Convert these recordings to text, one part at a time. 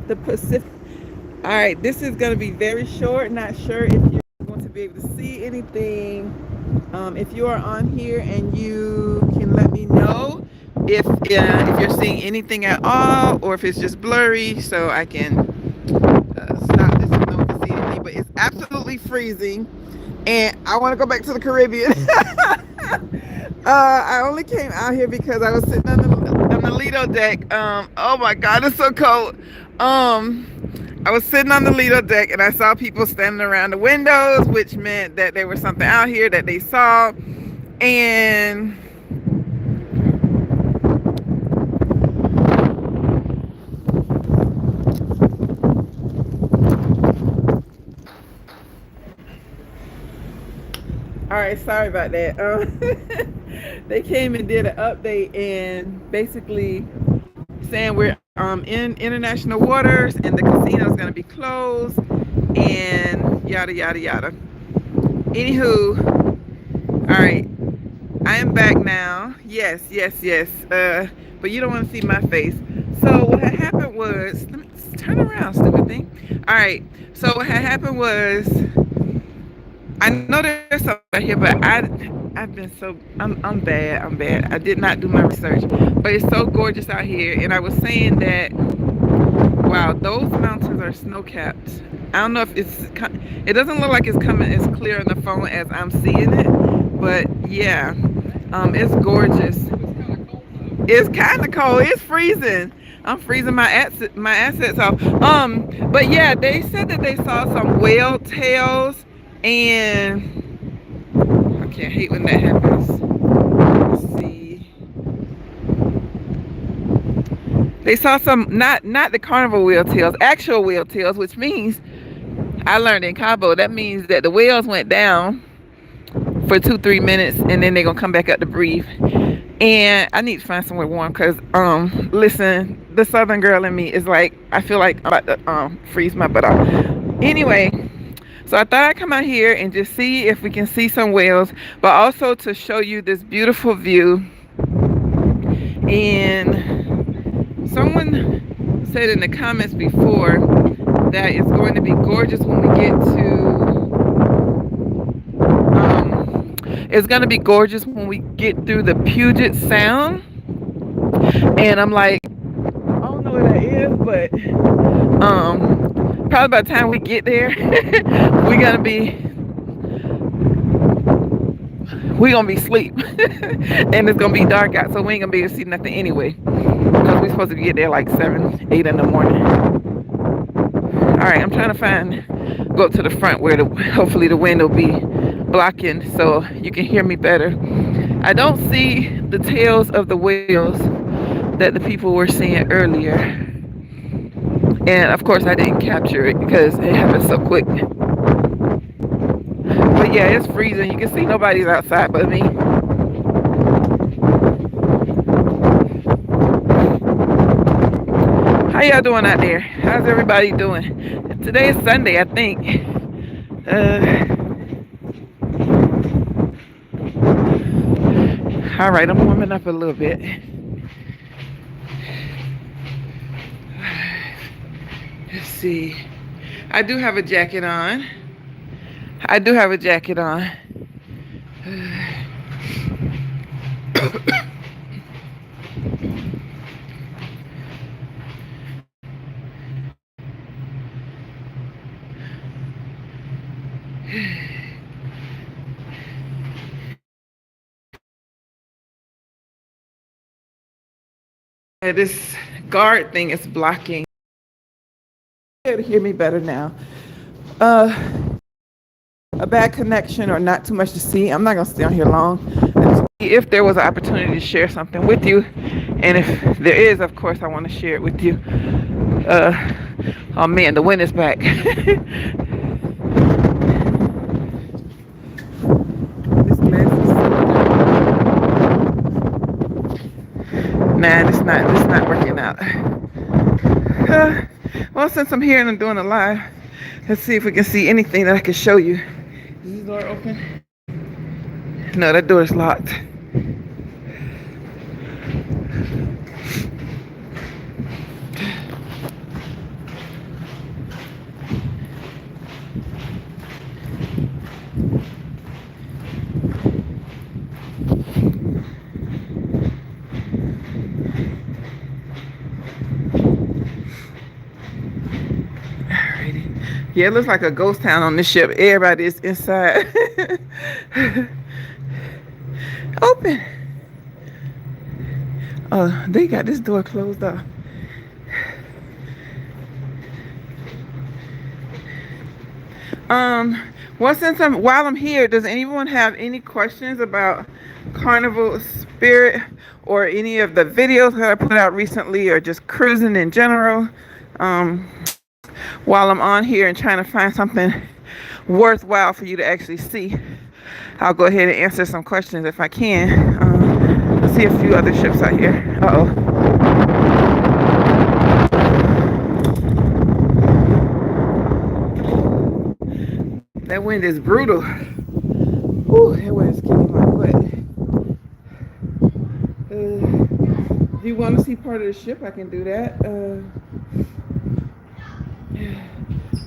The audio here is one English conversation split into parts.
the Pacific. All right, this is going to be very short. Not sure if you're going to be able to see anything. If you are on here and you can let me know if you're seeing anything at all, or if it's just blurry, so I can stop this so no one can see anything. But it's absolutely freezing, and I want to go back to the Caribbean. I only came out here because I was sitting on the Lido deck. Oh my God, it's so cold. I was sitting on the Lido deck and I saw people standing around the windows, which meant that there was something out here that they saw. And all right, sorry about that. They came and did an update and basically saying we're in international waters and the casino is going to be closed and yada yada yada. Anywho, all right, I am back now. Yes, yes, yes. But you don't want to see my face. So what had happened was, let me turn around, stupid thing. All right. So what had happened was, I know there's something out here, but I've been so I'm bad. I'm bad. I did not do my research, but it's so gorgeous out here. And I was saying that, wow, those mountains are snow capped. I don't know if it doesn't look like it's coming as clear on the phone as I'm seeing it, but yeah, it's gorgeous. It's kind of cold. It's freezing. I'm freezing my assets off. But yeah, they said that they saw some whale tails, and I can't hate when that happens. Let's see. They saw some not the carnival whale tails, actual whale tails, which means I learned in Cabo that means that the whales went down for 2-3 minutes and then they're gonna come back up to breathe. And I need to find somewhere warm because listen, the southern girl in me is like, I feel like I'm about to freeze my butt off. Anyway, so I thought I'd come out here and just see if we can see some whales, but also to show you this beautiful view. And someone said in the comments before that it's going to be gorgeous when we get to it's going to be gorgeous when we get through the Puget Sound. And I'm like, I don't know where that is, but probably by the time we get there, we're gonna be asleep. And it's gonna be dark out, so we ain't gonna be able to see nothing anyway, because we're supposed to get there like 7, 8 in the morning. All right, I'm trying to go up to the front where hopefully the wind will be blocking so you can hear me better. I don't see the tails of the whales that the people were seeing earlier, and of course I didn't capture it because it happened so quick. But yeah, it's freezing. You can see nobody's outside but me. How y'all doing out there? How's everybody doing? Today is Sunday, I think. All right, I'm warming up a little bit. Let's see. I do have a jacket on. This guard thing is blocking. You'll be able to hear me better now. A bad connection or not too much to see. I'm not gonna stay on here long. If there was an opportunity to share something with you, and if there is, of course, I want to share it with you. Oh man, the wind is back. Nah, it's not working out. Well, since I'm here and I'm doing a live, let's see if we can see anything that I can show you. Is this door open? No, that door is locked. Yeah, it looks like a ghost town on this ship. Everybody is inside. Open. Oh, they got this door closed off. Well, while I'm here, does anyone have any questions about Carnival Spirit or any of the videos that I put out recently, or just cruising in general? While I'm on here and trying to find something worthwhile for you to actually see, I'll go ahead and answer some questions if I can. I see a few other ships out here. Uh-oh. That wind is brutal. Ooh, that wind is kicking my butt. Do you want to see part of the ship? I can do that.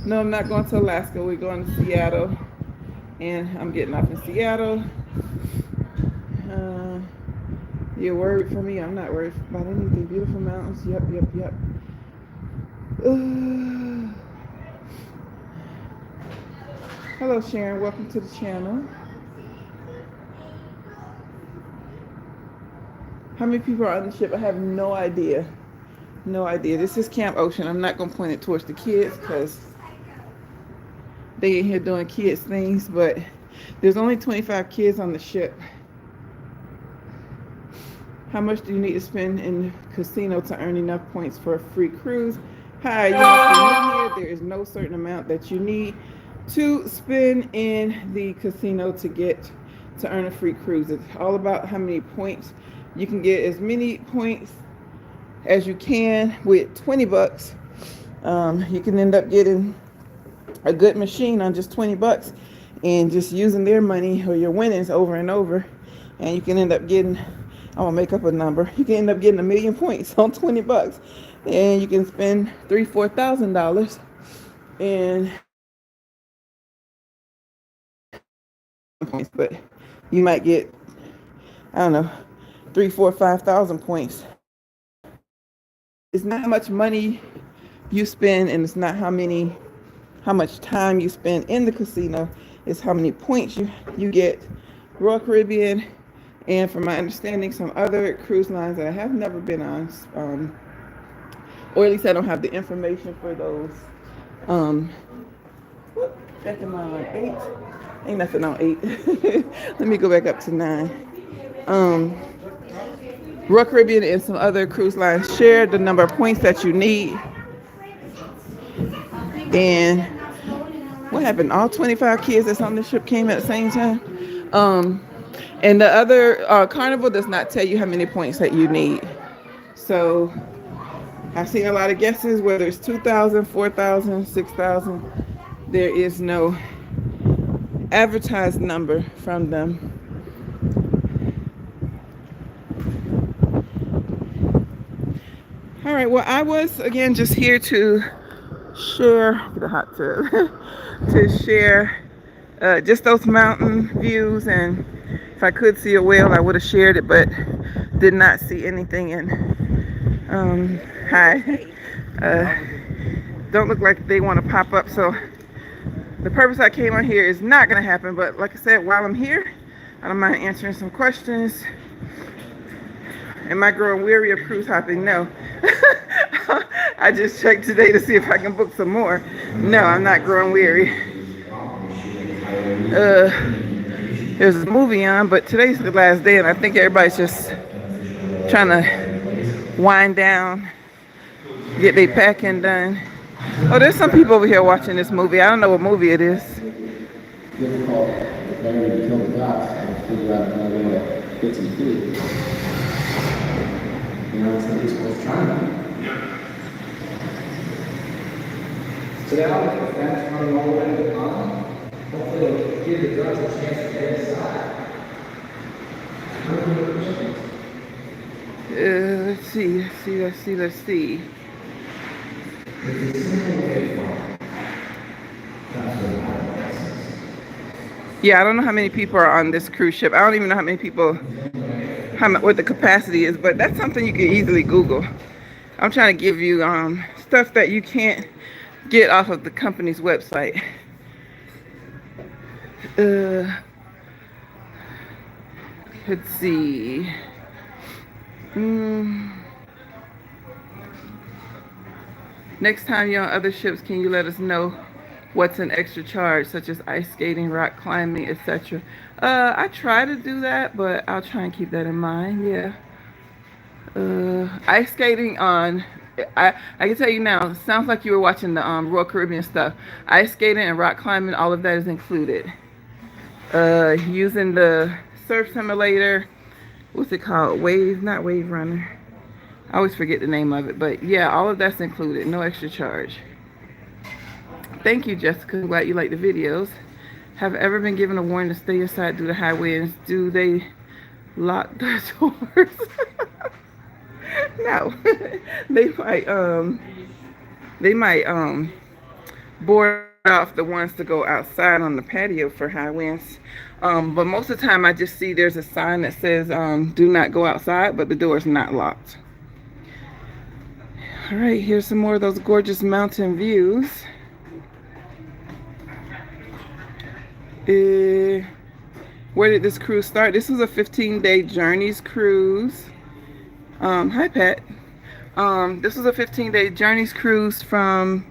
No, I'm not going to Alaska. We're going to Seattle. And I'm getting off in Seattle. You're worried for me? I'm not worried about anything. Beautiful mountains. Yep. Hello, Sharon. Welcome to the channel. How many people are on the ship? I have no idea. No idea. This is Camp Ocean. I'm not going to point it towards the kids because they in here doing kids things, but there's only 25 kids on the ship. How much do you need to spend in the casino to earn enough points for a free cruise? Hi, you must be new here. There is no certain amount that you need to spend in the casino to earn a free cruise. It's all about how many points. You can get as many points as you can with 20 bucks. You can end up getting a good machine on just 20 bucks and just using their money or your winnings over and over. And you can end up getting, I'm gonna make up a number. You can end up getting 1 million points on 20 bucks. And you can spend $3,000-$4,000 and points, but you might get, I don't know, 3, 4, 5,000 points. It's not how much money you spend, and it's not how much time you spend in the casino. It's how many points you get. Royal Caribbean, and from my understanding, some other cruise lines that I have never been on, or at least I don't have the information for those. Back in my 8. Ain't nothing on 8. Let me go back up to 9. Royal Caribbean and some other cruise lines share the number of points that you need. And what happened? All 25 kids that's on the ship came at the same time. And the other Carnival does not tell you how many points that you need. So I've seen a lot of guesses, whether it's 2,000, 4,000, 6,000. There is no advertised number from them. All right, well, I was, again, just here to share, get a hot tub, to share just those mountain views, and if I could see a whale, I would have shared it, but did not see anything. And hi, don't look like they want to pop up, so the purpose I came on here is not going to happen. But like I said, while I'm here, I don't mind answering some questions. Am I growing weary of cruise hopping? No. I just checked today to see if I can book some more. No, I'm not growing weary. There's a movie on, but today's the last day, and I think everybody's just trying to wind down, get their packing done. Oh, there's some people over here watching this movie. I don't know what movie it is. Difficult to kill the dots and figure out another way to get some food. You know, it's the East Coast China. So now with the fence running all the way to the pond, hopefully it'll give the drugs a chance to get inside. Let's see. Yeah, I don't know how many people are on this cruise ship. I don't even know how many people, what the capacity is, but that's something you can easily Google. I'm trying to give you stuff that you can't get off of the company's website. Uh, let's see. Mm. Next time you're on other ships, can you let us know what's an extra charge, such as ice skating, rock climbing, etc.? I try to do that, but I'll try and keep that in mind. Yeah. Ice skating on. I can tell you now. Sounds like you were watching the Royal Caribbean stuff. Ice skating and rock climbing, all of that is included. Using the surf simulator. What's it called? Wave, not Wave Runner. I always forget the name of it, but yeah, all of that's included. No extra charge. Thank you, Jessica. I'm glad you like the videos. Have ever been given a warning to stay inside due to high winds? Do they lock the doors? No. They might board off the ones to go outside on the patio for high winds. But most of the time I just see there's a sign that says do not go outside, but the door is not locked. All right, here's some more of those gorgeous mountain views. Where did this cruise start? This was a 15-day Journeys cruise. Hi, Pat. This was a 15-day Journeys cruise from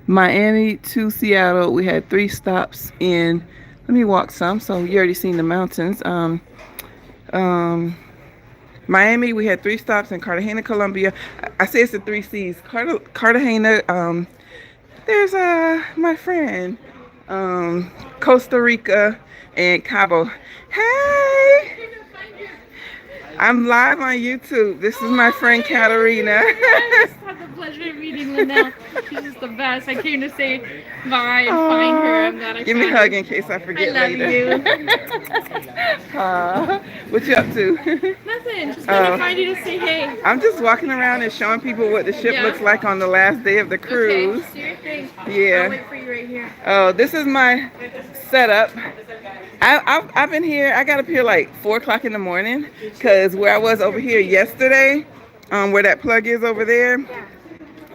Miami to Seattle. We had 3 stops in. Let me walk some. So you already seen the mountains. Miami. We had 3 stops in Cartagena, Colombia. I say it's the 3 C's. Cartagena. There's my friend. Costa Rica and Cabo. Hey. I'm live on YouTube. This is my friend Katarina. I just had the pleasure of meeting Linnell. She's just the best. I came to say bye and find her. I'm glad I Give me a found hug her. in case I forget I love later. you. What you up to? Nothing. Just going to find you to say hey. I'm just walking around and showing people what the ship looks like on the last day of the cruise. Okay, do your thing. Yeah. I'll wait for you right here. Oh, this is my setup. I've been here. I got up here like 4 o'clock in the morning because where I was over here yesterday, where that plug is over there,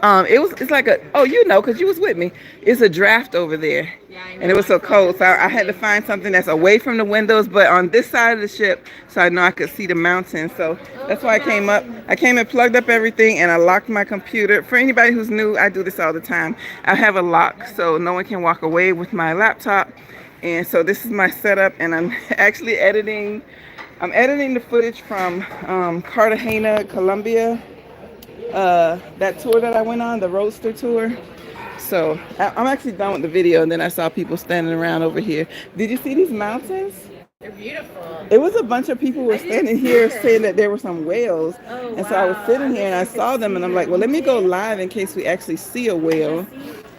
it's like because you was with me. It's a draft over there, and it was so cold, so I had to find something that's away from the windows, but on this side of the ship, so I know I could see the mountains. So that's why I came up. I came and plugged up everything, and I locked my computer. For anybody who's new, I do this all the time. I have a lock, so no one can walk away with my laptop. And so this is my setup, and I'm actually editing. I'm editing the footage from Cartagena, Colombia. That tour that I went on, the Roadster tour. So I'm actually done with the video, and then I saw people standing around over here. Did you see these mountains? They're beautiful. It was a bunch of people who were standing here saying that there were some whales. Oh, and so I was sitting here and I saw them, and I'm like, well, let me go live in case we actually see a whale.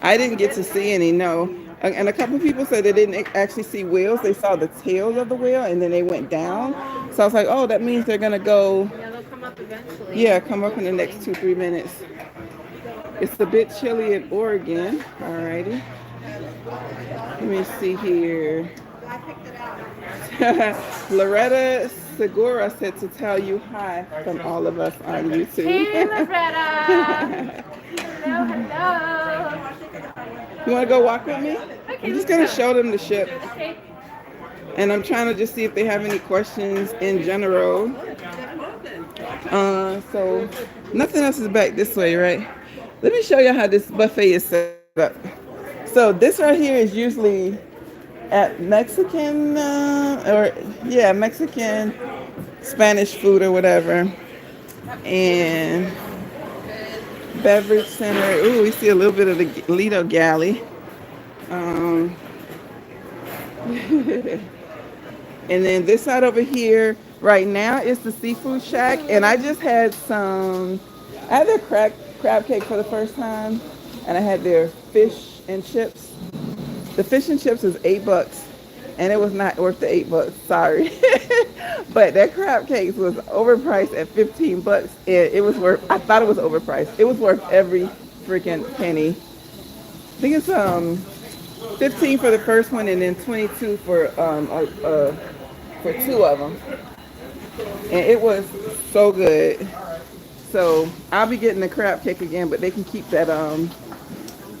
I didn't get to see any, no. And a couple of people said they didn't actually see whales. They saw the tails of the whale, and then they went down. So I was like, oh, that means they're going to go. Yeah, they'll come up eventually. Yeah, come up in the next 2-3 minutes. It's a bit chilly in Oregon. Alrighty. Let me see here. Loretta Segura said to tell you hi from all of us on YouTube. Hey, Loretta. Hello, hello. You want to go walk with me? Okay, I'm just going to show them the ship. Okay. And I'm trying to just see if they have any questions in general. So nothing else is back this way, right? Let me show you how this buffet is set up. So this right here is usually at Mexican, Mexican, Spanish food or whatever. And beverage center. Ooh, we see a little bit of the Lido Galley. And then this side over here right now is the seafood shack, and I just had I had their crab cake for the first time, and I had their fish and chips. The fish and chips was $8, and it was not worth the $8. Sorry, but that crab cake was overpriced at $15, and it was worth. I thought it was overpriced. It was worth every freaking penny. I think it's 15 for the first one, and then 22 for 2 of them, and it was so good. So I'll be getting the crab cake again, but they can keep that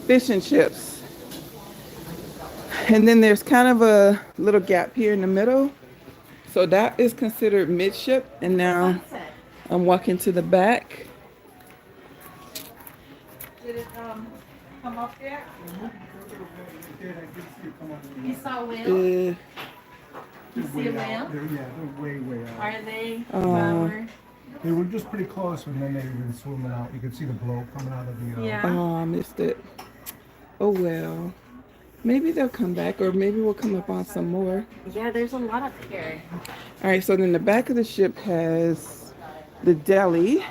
fish and chips. And then there's kind of a little gap here in the middle. So that is considered midship. And now I'm walking to the back. Did it come up yet? You saw a whale? You see a whale? Yeah, they're way out. Are they? Flower? They were just pretty close, and then they've been swimming out. You could see the blow coming out of the. Yeah. Oh, I missed it. Oh well. Maybe they'll come back, or maybe we'll come up on some more. Yeah, there's a lot up here. All right, so then the back of the ship has the deli,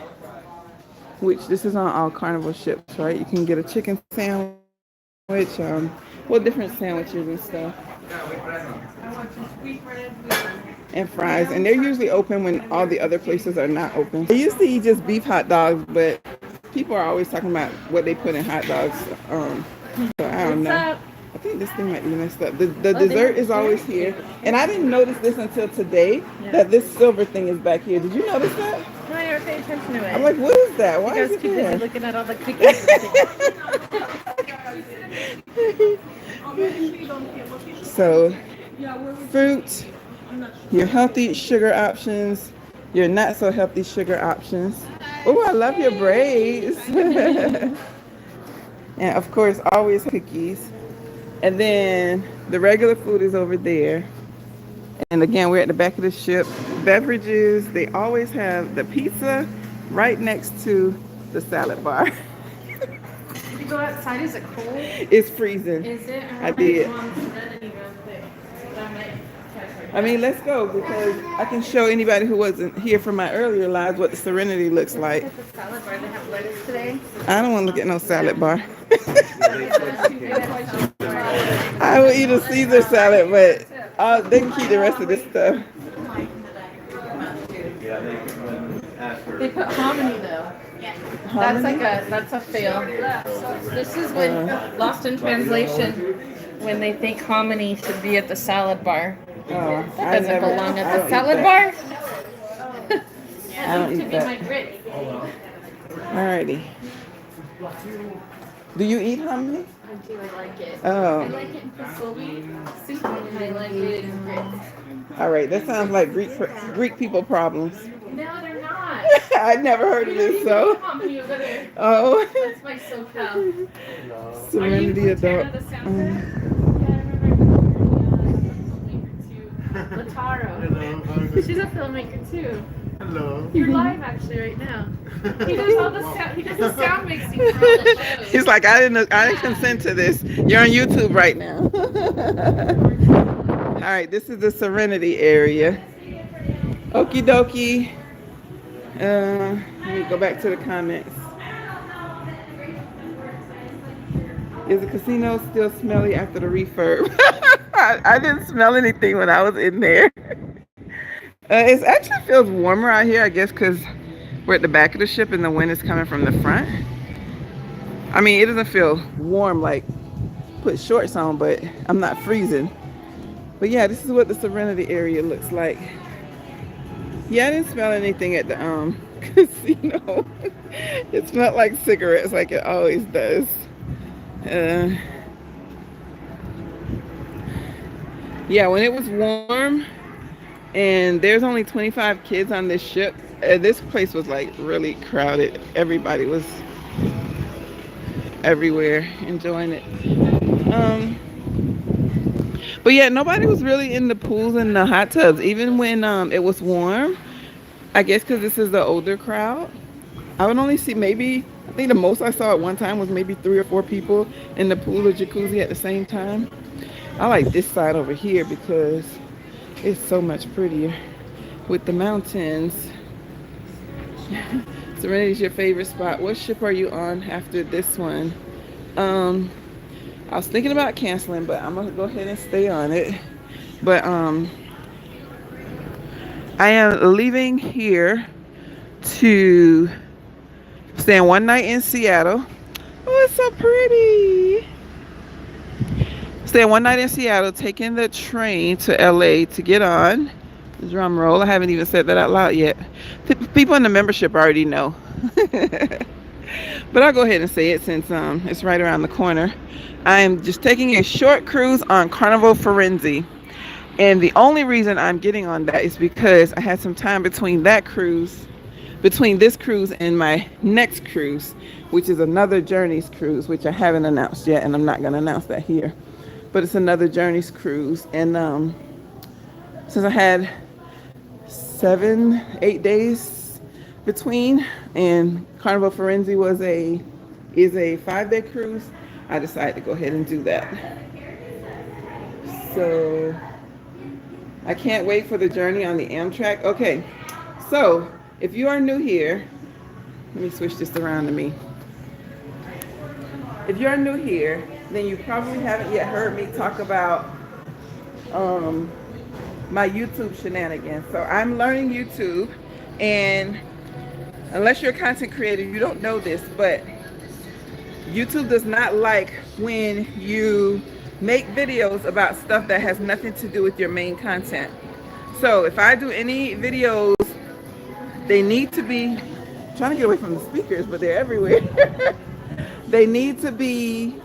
which this is on all Carnival ships, right? You can get a chicken sandwich, well, different sandwiches and stuff. And fries, and they're usually open when all the other places are not open. I used to eat just beef hot dogs, but people are always talking about what they put in hot dogs. So I don't know. I think this thing might be messed up. The dessert is always here, and I didn't notice this until today that this silver thing is back here. Did you notice that? No, I never paid attention to it. I'm like, what is that? Why is it too busy there? looking at all the cookies. So, fruit, your healthy sugar options, your not so healthy sugar options. Oh, I love your braids. And of course, always cookies. And then the regular food is over there. And again, we're at the back of the ship. Beverages, they always have the pizza right next to the salad bar. If you go outside, is it cold? It's freezing. Is it? I did. I mean, let's go because I can show anybody who wasn't here from my earlier lives what the Serenity looks like. At the salad bar, they have lettuce today. I don't want to look at no salad bar. I will eat a Caesar salad, but they can keep the rest of this stuff. They put hominy though. Hominy? That's a fail. This is when lost in translation when they think hominy should be at the salad bar. Oh, That doesn't belong at the salad bar. I don't To eat be my that. grits. Alrighty. Do you eat hominy? I do. I like it. Oh. I like it in fasoli soup, and I like it in grits. All right, that sounds like Greek people problems. No, they're not. I'd never heard of this, so. Hominy over there. Oh. That's my SoCal. Serenity adult. Lataro. She's a filmmaker too. Hello. You're live actually right now. He does all the sound. He does the sound mixing for all the shows. He's like, I didn't consent to this. You're on YouTube right now. All right, this is the Serenity area. Okie dokie. Let me go back to the comments. Is the casino still smelly after the refurb? I didn't smell anything when I was in there. It actually feels warmer out here, I guess, because we're at the back of the ship and the wind is coming from the front. I mean, it doesn't feel warm like put shorts on, but I'm not freezing. But yeah, this is what the Serenity area looks like. Yeah, I didn't smell anything at the casino. It smelled like cigarettes like it always does. Yeah, when it was warm and there's only 25 kids on this ship, this place was like really crowded. Everybody was everywhere enjoying it. But yeah, nobody was really in the pools and the hot tubs, even when it was warm. I guess because this is the older crowd. I would only see maybe, I think the most I saw at one time was maybe 3 or 4 people in the pool or jacuzzi at the same time. I like this side over here because it's so much prettier with the mountains. Serenity's your favorite spot. What ship are you on after this one? I was thinking about canceling, but I'm gonna go ahead and stay on it. But I am leaving here to staying one night in Seattle. Oh, it's so pretty. Staying one night in Seattle, taking the train to LA to get on. Drum roll. I haven't even said that out loud yet. People in the membership already know. but I'll go ahead and say it since it's right around the corner. I am just taking a short cruise on Carnival Firenze. And the only reason I'm getting on that is because I had some time between this cruise and my next cruise, which is another Journeys cruise, which I haven't announced yet, and I'm not going to announce that here. But it's another Journeys cruise. And since I had 7-8 days between, and Carnival Firenze is a 5-day cruise, I decided to go ahead and do that. So I can't wait for the journey on the Amtrak. Okay, so if you are new here, let me switch this around to me. If you're new here, then you probably haven't yet heard me talk about my YouTube shenanigans. So I'm learning YouTube, and unless you're a content creator, you don't know this, but YouTube does not like when you make videos about stuff that has nothing to do with your main content. So if I do any videos, they need to be, I'm trying to get away from the speakers, but they're everywhere. They need to be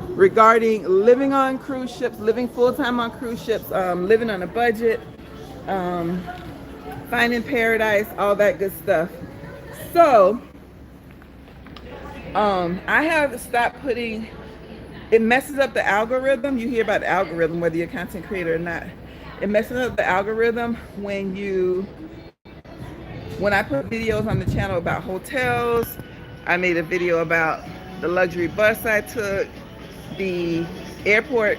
regarding living on cruise ships, living full-time on cruise ships, living on a budget, finding paradise, all that good stuff. So I have stopped putting, it messes up the algorithm. You hear about the algorithm, whether you're a content creator or not. It messes up the algorithm when I put videos on the channel about hotels. I made a video about the luxury bus I took, the airport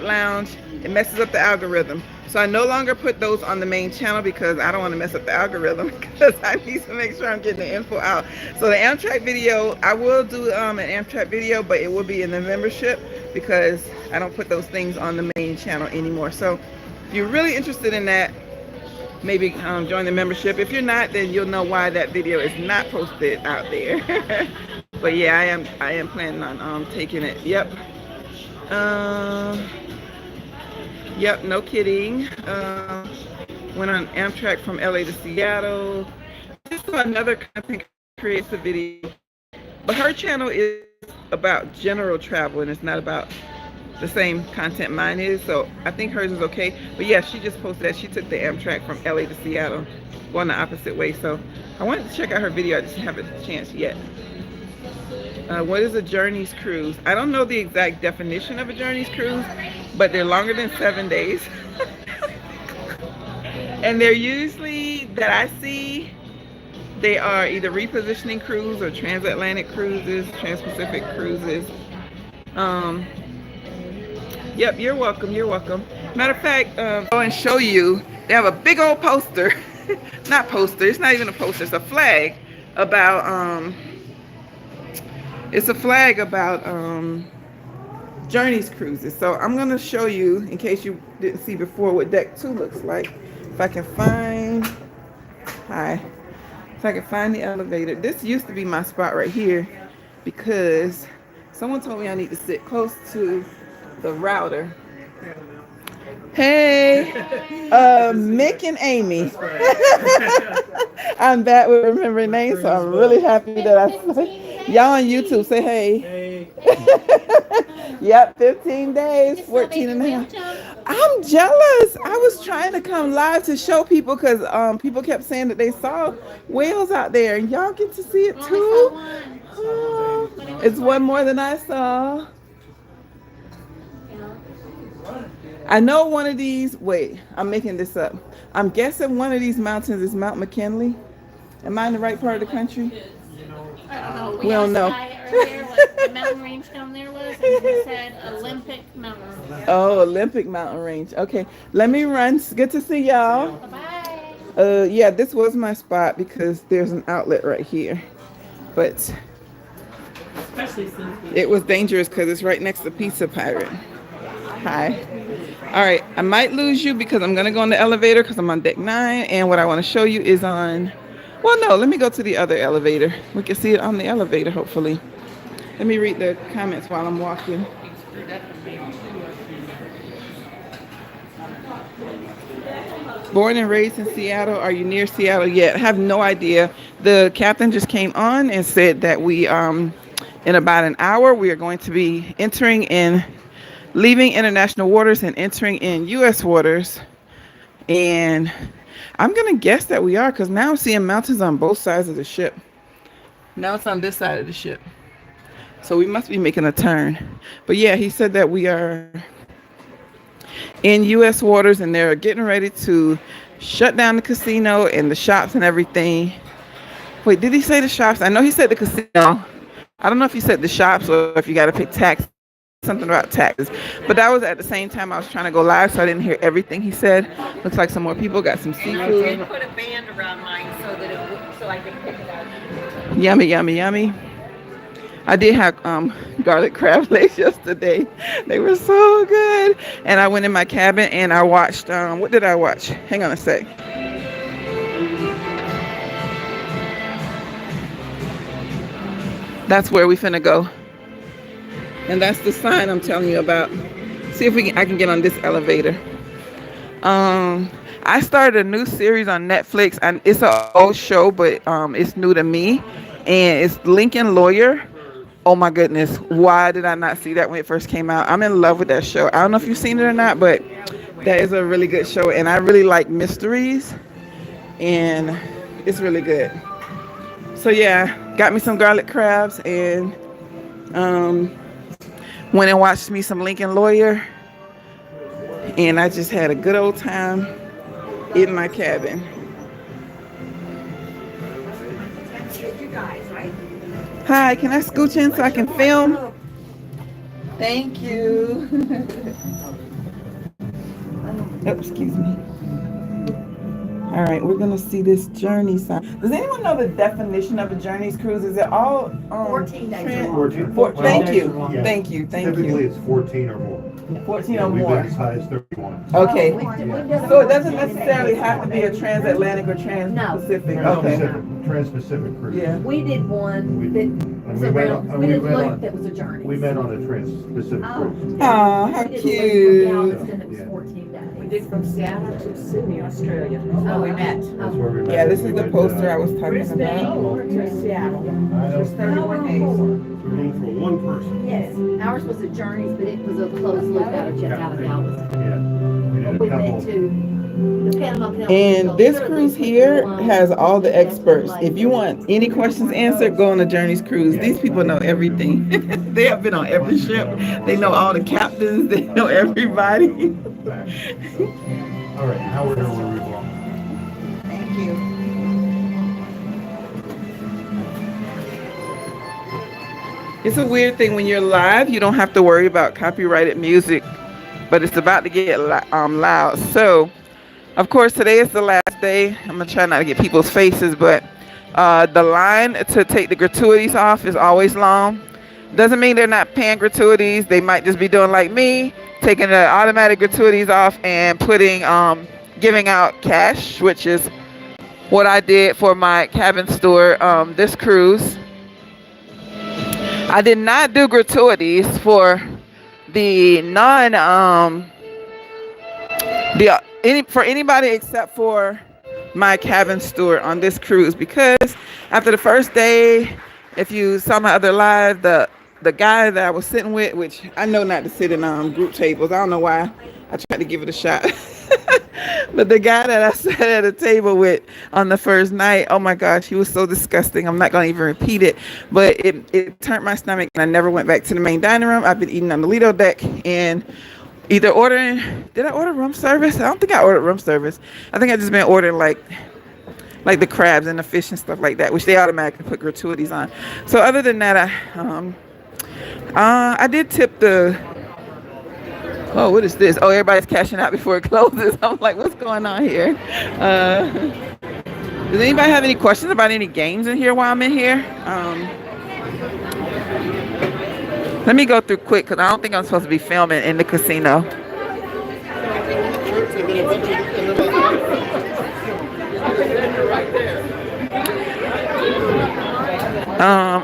lounge. It messes up the algorithm. So I no longer put those on the main channel because I don't want to mess up the algorithm, because I need to make sure I'm getting the info out. So the Amtrak video, I will do an Amtrak video, but it will be in the membership because I don't put those things on the main channel anymore. So if you're really interested in that, maybe join the membership. If you're not, then you'll know why that video is not posted out there. But yeah, I am planning on taking it. Yep. Yep, no kidding. Went on Amtrak from LA to Seattle. Just saw another content creator video, but her channel is about general travel and it's not about the same content mine is, so I think hers is okay. But yeah, she just posted that she took the Amtrak from LA to Seattle, going the opposite way. So I wanted to check out her video. I just haven't had a chance yet. What is a Journeys cruise? I don't know the exact definition of a Journeys cruise, but they're longer than 7 days. And they're usually, that I see, they are either repositioning cruise or transatlantic cruises, trans-Pacific cruises. Yep, you're welcome, you're welcome. Matter of fact, go and show you, they have a big old poster, not poster, it's not even a poster, it's a flag about, Journeys cruises. So I'm going to show you, in case you didn't see before, what deck 2 looks like. If I can find, if I can find the elevator. This used to be my spot right here because someone told me I need to sit close to the router. Hey, Mick and Amy. I'm bad with remembering names, so I'm really happy that I say. Y'all on YouTube, say hey. Hey. Yep, 15 days, 14 and a half. I'm jealous. I was trying to come live to show people because people kept saying that they saw whales out there, and y'all get to see it too. Oh, it's one more than I saw. I know one of these, wait, I'm making this up. I'm guessing one of these mountains is Mount McKinley. Am I in the right part of the country? I don't know. We don't know. Earlier what the mountain range down there was, and he said Olympic Mountain Range. Oh, Olympic Mountain Range. Okay, let me run. Good to see y'all. Bye-bye. Yeah, this was my spot because there's an outlet right here. But it was dangerous because it's right next to Pizza Pirate. Hi. All right, I might lose you because I'm going to go on the elevator because I'm on deck 9. And what I want to show you is on, well, no, let me go to the other elevator. We can see it on the elevator, hopefully. Let me read the comments while I'm walking. Born and raised in Seattle. Are you near Seattle yet? I have no idea. The captain just came on and said that we in about an hour we are going to be entering in leaving international waters and entering in US waters. And I'm gonna guess that we are, because now I'm seeing mountains on both sides of the ship. Now it's on this side of the ship. So we must be making a turn. But yeah, he said that we are in US waters and they're getting ready to shut down the casino and the shops and everything. Wait, did he say the shops? I know he said the casino. I don't know if he said the shops or if you got to pay tax, something about taxes. But that was at the same time I was trying to go live, so I didn't hear everything he said. Looks like some more people got some I seafood. did put a band around mine so that so I could pick it out. Yummy, yummy, yummy. I did have garlic crab legs yesterday. They were so good. And I went in my cabin and I watched, what did I watch? Hang on a sec. That's where we finna go. And that's the sign I'm telling you about. See if I can get on this elevator. I started a new series on Netflix, and it's an old show, but it's new to me. And it's Lincoln Lawyer. Oh my goodness, why did I not see that when it first came out? I'm in love with that show. I don't know if you've seen it or not, but that is a really good show. And I really like mysteries. And it's really good. So yeah, got me some garlic crabs and went and watched me some Lincoln Lawyer. And I just had a good old time in my cabin. Hi, can I scooch in so I can film? Thank you. Oh, excuse me. All right, we're gonna see this journey sign. Does anyone know the definition of a journey's cruise? Is it all 14 days trans- long. 14. Thank you, Yeah. thank you, thank Typically, you. it's 14 or more. 14 or We've more. been as high as 31. Okay, Yeah. so it doesn't necessarily have to be a transatlantic or trans-Pacific. Okay. Trans-Pacific cruise. Yeah. We did one that was we met around, on- we we did met one on- that was a journey. We met on a trans-Pacific cruise. Aw, how We did cute. one from Galveston, it was Yeah. 14 days. We did from Seattle to Sydney, Australia. Oh, we met. That's where we met. Yeah, this is We the went, poster I was talking Brisbane about. to Seattle. I know. It was 31 days. Room for one person. Yes, ours was a journey, but it was a closed loop out of Galveston. Yeah. We did We a went couple. to the Panama Canal. And this cruise here has all the experts. If you want any questions answered, go on a Journeys cruise. These people know everything. They have been on every ship. They know all the captains. They know everybody. All right, now we're here where we belong. Thank you. It's a weird thing when you're live. You don't have to worry about copyrighted music, but it's about to get loud. So, of course, today is the last day. I'm gonna try not to get people's faces, but the line to take the gratuities off is always long. Doesn't mean they're not paying gratuities. They might just be doing like me, taking the automatic gratuities off and putting giving out cash, which is what I did for my cabin store this cruise. I did not do gratuities for the for anybody except for my cabin steward on this cruise, because after the first day, if you saw my other live, the guy that I was sitting with, which I know not to sit in group tables, I don't know why, I tried to give it a shot. But the guy that I sat at a table with on the first night, oh my gosh, he was so disgusting. I'm not going to even repeat it, but it turned my stomach and I never went back to the main dining room. I've been eating on the Lido deck and either ordering, did I order room service? I don't think I ordered room service. I think I just been ordering like the crabs and the fish and stuff like that, which they automatically put gratuities on. So other than that, I did tip the, oh, what is this? Oh, everybody's cashing out before it closes. I'm like, what's going on here? Does anybody have any questions about any games in here while I'm in here? Let me go through quick because I don't think I'm supposed to be filming in the casino.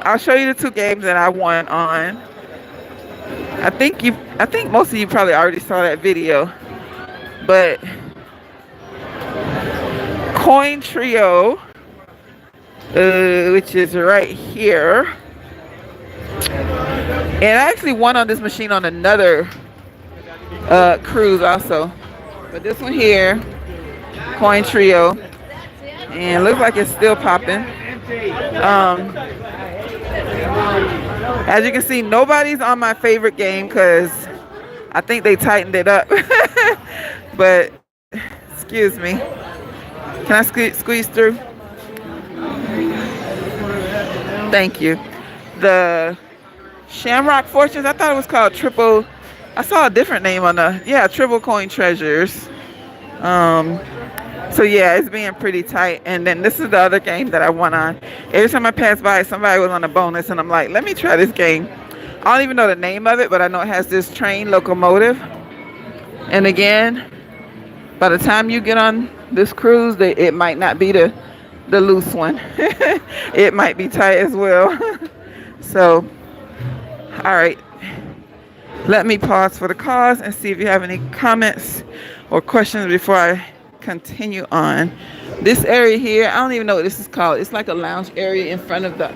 I'll show you the two games that I won on. I think most of you probably already saw that video, but Coin Trio which is right here. And I actually won on this machine on another cruise also. But this one here, Coin Trio, and looks like it's still popping. As you can see, nobody's on my favorite game because I think they tightened it up. But excuse me, can I squeeze through? Thank you. The Shamrock Fortunes, I thought it was called Triple. I saw a different name on Triple Coin Treasures. So yeah, it's being pretty tight. And then this is the other game that I won on. Every time I pass by, somebody was on a bonus, and I'm like, let me try this game. I don't even know the name of it, but I know it has this train locomotive. And again, by the time you get on this cruise, it might not be the loose one. It might be tight as well. So, all right. Let me pause for the cause and see if you have any comments or questions before I continue on. This area here, I don't even know what this is called. It's like a lounge area in front of the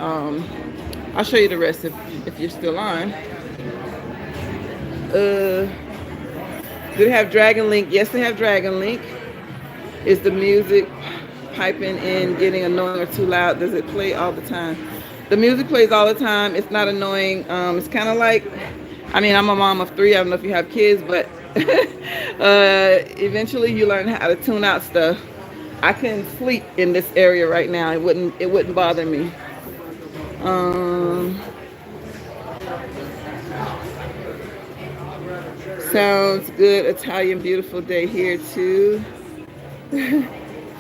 I'll show you the rest if you're still on. Do they have Dragon Link? Yes, they have Dragon Link. Is the music piping in, getting annoying or too loud? Does it play all the time? The music plays all the time. It's not annoying. It's kind of like, I mean, I'm a mom of 3. I don't know if you have kids, but eventually you learn how to tune out stuff. I can sleep in this area right now. It wouldn't bother me. Sounds good. Italian beautiful day here too. Do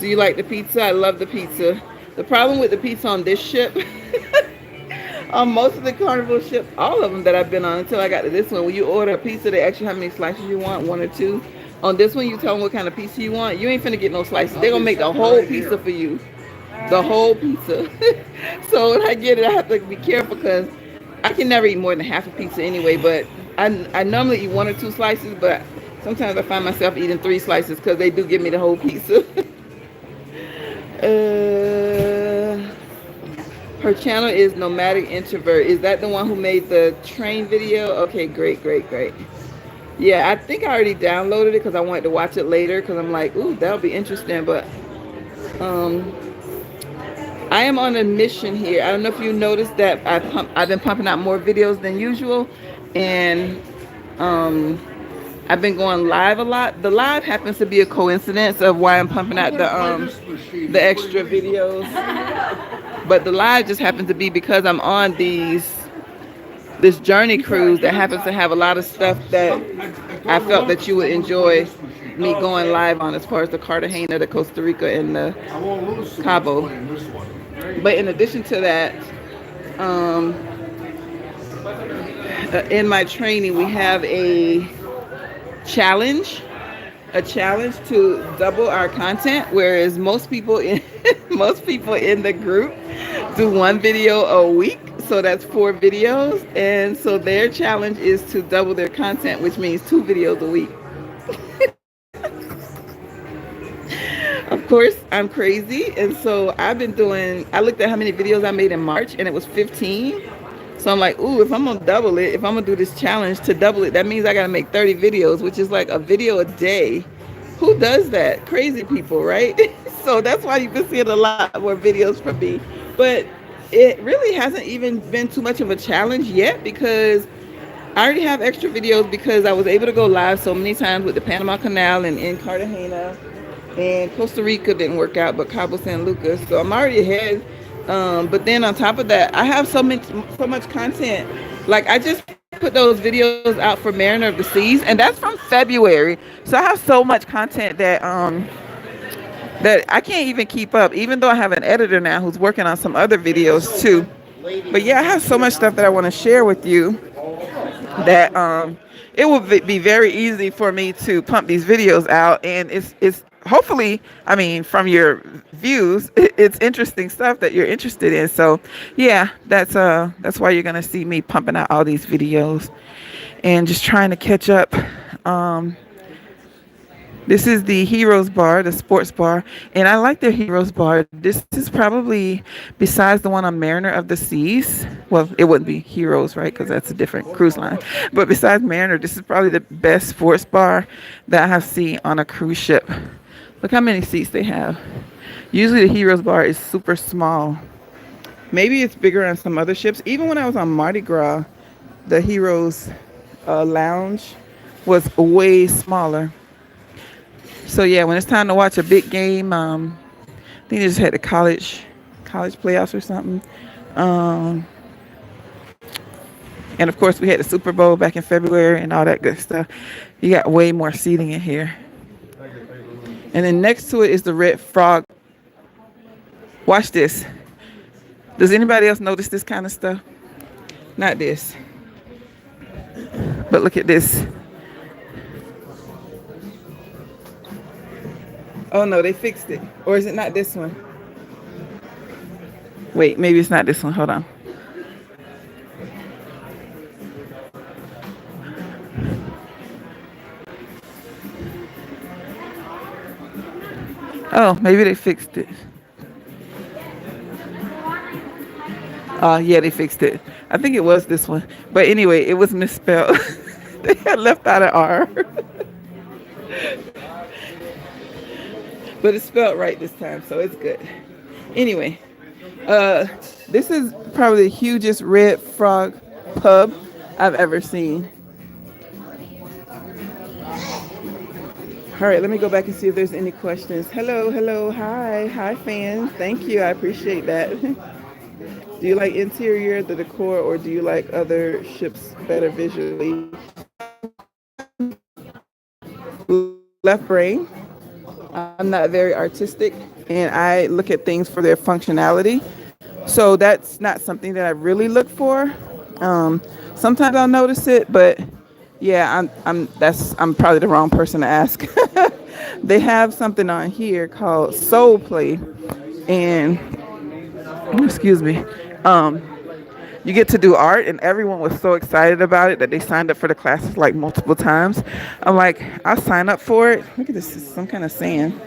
you like the pizza? I love the pizza. The problem with the pizza on this ship, on most of the Carnival ships, all of them that I've been on until I got to this one, when you order a pizza, they ask you how many slices you want, 1 or 2. On this one, you tell them what kind of pizza you want. You ain't finna get no slices. They're gonna make the whole pizza for you. The whole pizza. So when I get it, I have to be careful because I can never eat more than half a pizza anyway, but I normally eat 1 or 2 slices, but sometimes I find myself eating 3 slices because they do give me the whole pizza. Her channel is Nomadic Introvert. Is that the one who made the train video? Okay, great. Yeah, I think I already downloaded it because I wanted to watch it later because I'm like, ooh, that'll be interesting. But I am on a mission here. I don't know if you noticed that I've been pumping out more videos than usual, and I've been going live a lot. The live happens to be a coincidence of why I'm pumping out the extra videos. But the live just happens to be because I'm on this journey cruise that happens to have a lot of stuff that I felt that you would enjoy me going live on, as far as the Cartagena, the Costa Rica, and the Cabo. But in addition to that, in my training, we have a challenge to double our content, whereas most people in the group do 1 video a week, so that's 4 videos, and so their challenge is to double their content, which means 2 videos a week. Of course, I'm crazy, and so I looked at how many videos I made in March, and it was 15. So I'm like, ooh, if I'm gonna double it, if I'm gonna do this challenge to double it, that means I gotta make 30 videos, which is like a video a day. Who does that? Crazy people, right? So that's why you've been seeing a lot more videos from me. But it really hasn't even been too much of a challenge yet, because I already have extra videos because I was able to go live so many times with the Panama Canal and in Cartagena, and Costa Rica didn't work out, but Cabo San Lucas. So I'm already ahead. But then on top of that, I have so much content. Like, I just put those videos out for Mariner of the Seas, and that's from February. So I have so much content that that I can't even keep up, even though I have an editor now who's working on some other videos too. But yeah, I have so much stuff that I want to share with you that it will be very easy for me to pump these videos out, and it's hopefully, I mean, from your views, it's interesting stuff that you're interested in. So yeah, that's why you're gonna see me pumping out all these videos and just trying to catch up. This is the Heroes Bar, the sports bar, and I like their Heroes Bar. This is probably, besides the one on Mariner of the Seas, well, it wouldn't be Heroes, right? Because that's a different cruise line. But besides Mariner, this is probably the best sports bar that I have seen on a cruise ship. Look how many seats they have. Usually the Heroes Bar is super small. Maybe it's bigger on some other ships. Even when I was on Mardi Gras, the Heroes Lounge was way smaller. So yeah, when it's time to watch a big game, I think they just had the college playoffs or something. Um, and of course we had the Super Bowl back in February and all that good stuff. You got way more seating in here. And then next to it is the Red Frog. Watch this. Does anybody else notice this kind of stuff? Not this. But look at this. Oh no, they fixed it. Or is it not this one? Wait, maybe it's not this one. Hold on. Oh, maybe they fixed it. Yeah, they fixed it. I think it was this one. But anyway, it was misspelled. They had left out an R. But it's spelled right this time, so it's good. Anyway, this is probably the hugest Red Frog pub I've ever seen. All right, let me go back and see if there's any questions. Hello, hi fans. Thank you, I appreciate that. Do you like interior, the decor, or do you like other ships better visually? Left brain. I'm not very artistic, and I look at things for their functionality. So that's not something that I really look for. Sometimes I'll notice it, but yeah, I'm probably the wrong person to ask. They have something on here called Soul Play, and excuse me, you get to do art, and everyone was so excited about it that they signed up for the classes like multiple times. I'm like, I'll sign up for it. Look at this, is some kind of sand.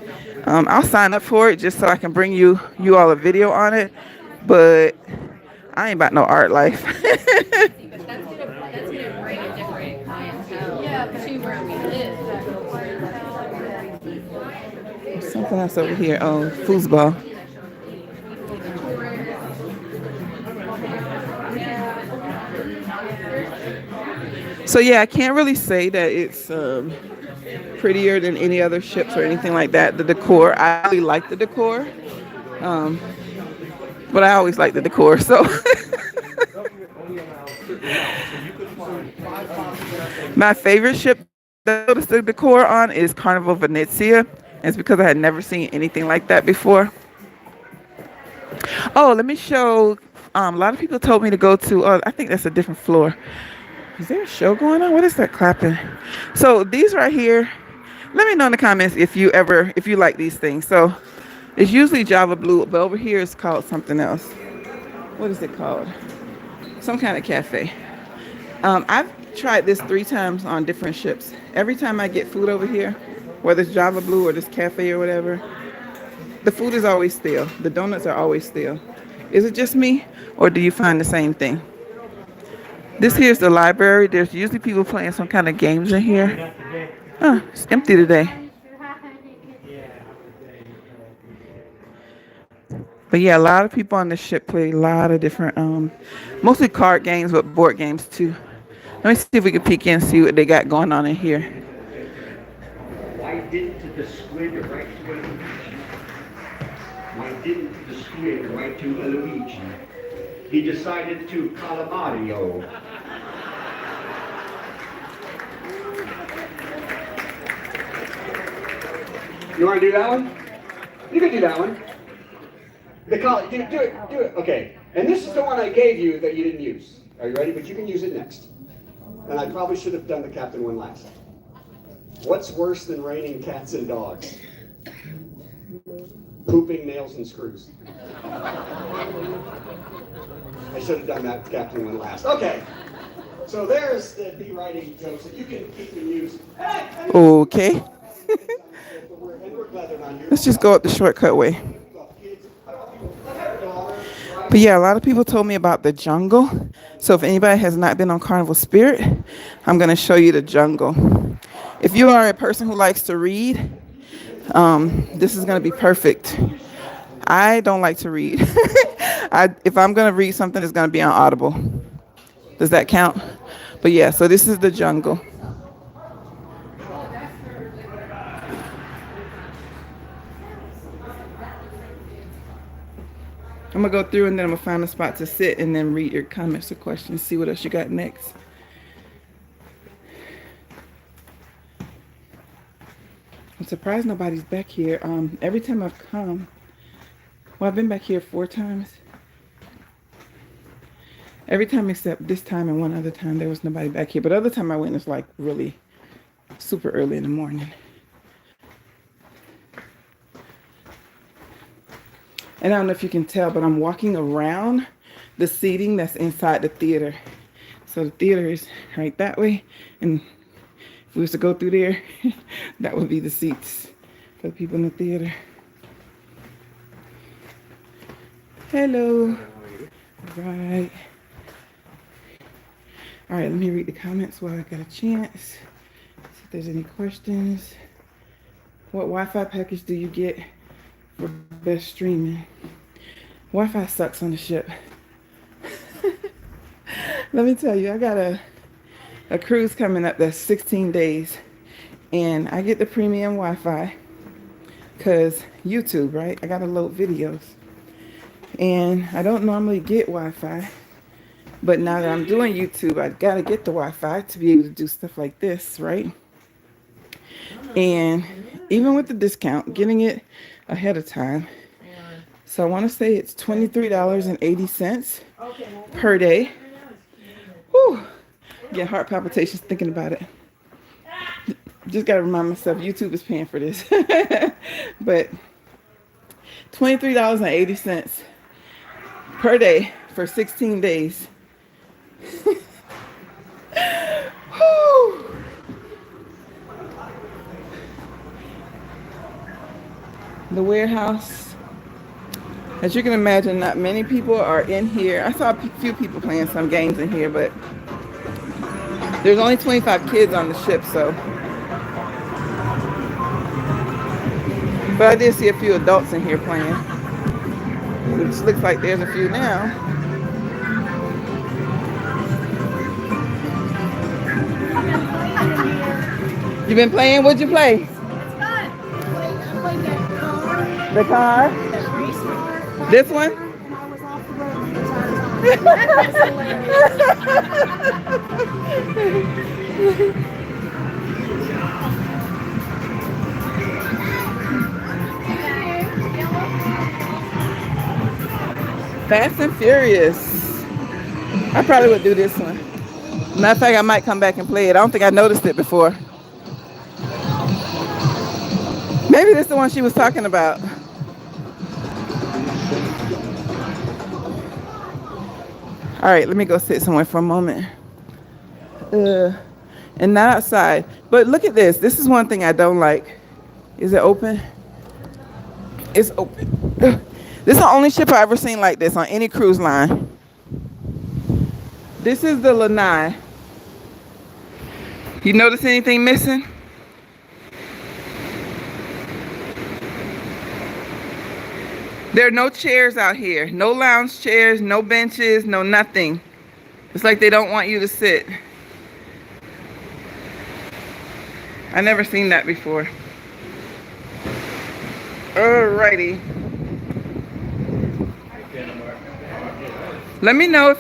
I'll sign up for it just so I can bring you all a video on it, but I ain't about no art life. That's gonna bring a different clientele to where we live. Something else over here. Oh, foosball. So yeah, I can't really say that it's prettier than any other ships or anything like that. The decor, I really like the decor, but I always like the decor. So my favorite ship that I noticed the decor on is Carnival Venezia. It's because I had never seen anything like that before. Oh, let me show. A lot of people told me to go to. I think that's a different floor. Is there a show going on? What is that clapping? So these right here, let me know in the comments if you like these things. So it's usually Java Blue, but over here it's called something else. What is it called? Some kind of cafe. I've tried this 3 times on different ships. Every time I get food over here, whether it's Java Blue or this cafe or whatever, the food is always stale. The donuts are always stale. Is it just me, or do you find the same thing? This here's the library. There's usually people playing some kind of games in here. Oh, it's empty today. But yeah, a lot of people on the ship play a lot of different, mostly card games, but board games too. Let me see if we can peek in and see what they got going on in here. Why didn't the squid write to the beach? Why didn't the squid write to the beach? He decided to calamario. You want to do that one? You can do that one. Do it. Okay. And this is the one I gave you that you didn't use. Are you ready? But you can use it next. And I probably should have done the captain one last. What's worse than raining cats and dogs? Pooping nails and screws. I should have done that captain one last. Okay. So there's the B writing jokes that you can use. Okay. Let's just go up the shortcut way. But yeah, a lot of people told me about the jungle. So if anybody has not been on Carnival Spirit, I'm going to show you the jungle. If you are a person who likes to read, this is going to be perfect. I don't like to read. If I'm going to read something, it's going to be on Audible. Does that count? But yeah, so this is the jungle. I'm going to go through and then I'm going to find a spot to sit and then read your comments or questions, see what else you got next. I'm surprised nobody's back here. Every time I've come, well, I've been back here 4 times. Every time except this time and one other time, there was nobody back here. But other time I went, it's like really super early in the morning. And I don't know if you can tell, but I'm walking around the seating that's inside the theater. So the theater is right that way. And if we was to go through there, that would be the seats for the people in the theater. Hello. All right. All right, let me read the comments while I got a chance. See if there's any questions. What Wi-Fi package do you get for best streaming? Wi-Fi sucks on the ship. Let me tell you, I got a cruise coming up that's 16 days. And I get the premium Wi-Fi because YouTube, right? I got to load videos. And I don't normally get Wi-Fi. But now that I'm doing YouTube, I got to get the Wi-Fi to be able to do stuff like this, right? And even with the discount, getting it ahead of time. So I want to say it's $23.80 per day. Whew. Get heart palpitations thinking about it. Just got to remind myself YouTube is paying for this. But $23.80 per day for 16 days. The warehouse, as you can imagine, not many people are in here. I saw a few people playing some games in here, but there's only 25 kids on the ship, so. But I did see a few adults in here playing, which looks like there's a few now. You been playing? What'd you play? The car? This one? Fast and Furious. I probably would do this one. Matter of fact, I might come back and play it. I don't think I noticed it before. Maybe this is the one she was talking about. All right, let me go sit somewhere for a moment. And not outside. But look at this. This is one thing I don't like. Is it open? It's open. This is the only ship I've ever seen like this on any cruise line. This is the Lanai. You notice anything missing? There are no chairs out here. No lounge chairs, no benches, no nothing. It's like they don't want you to sit. I never seen that before. Alrighty. Let me know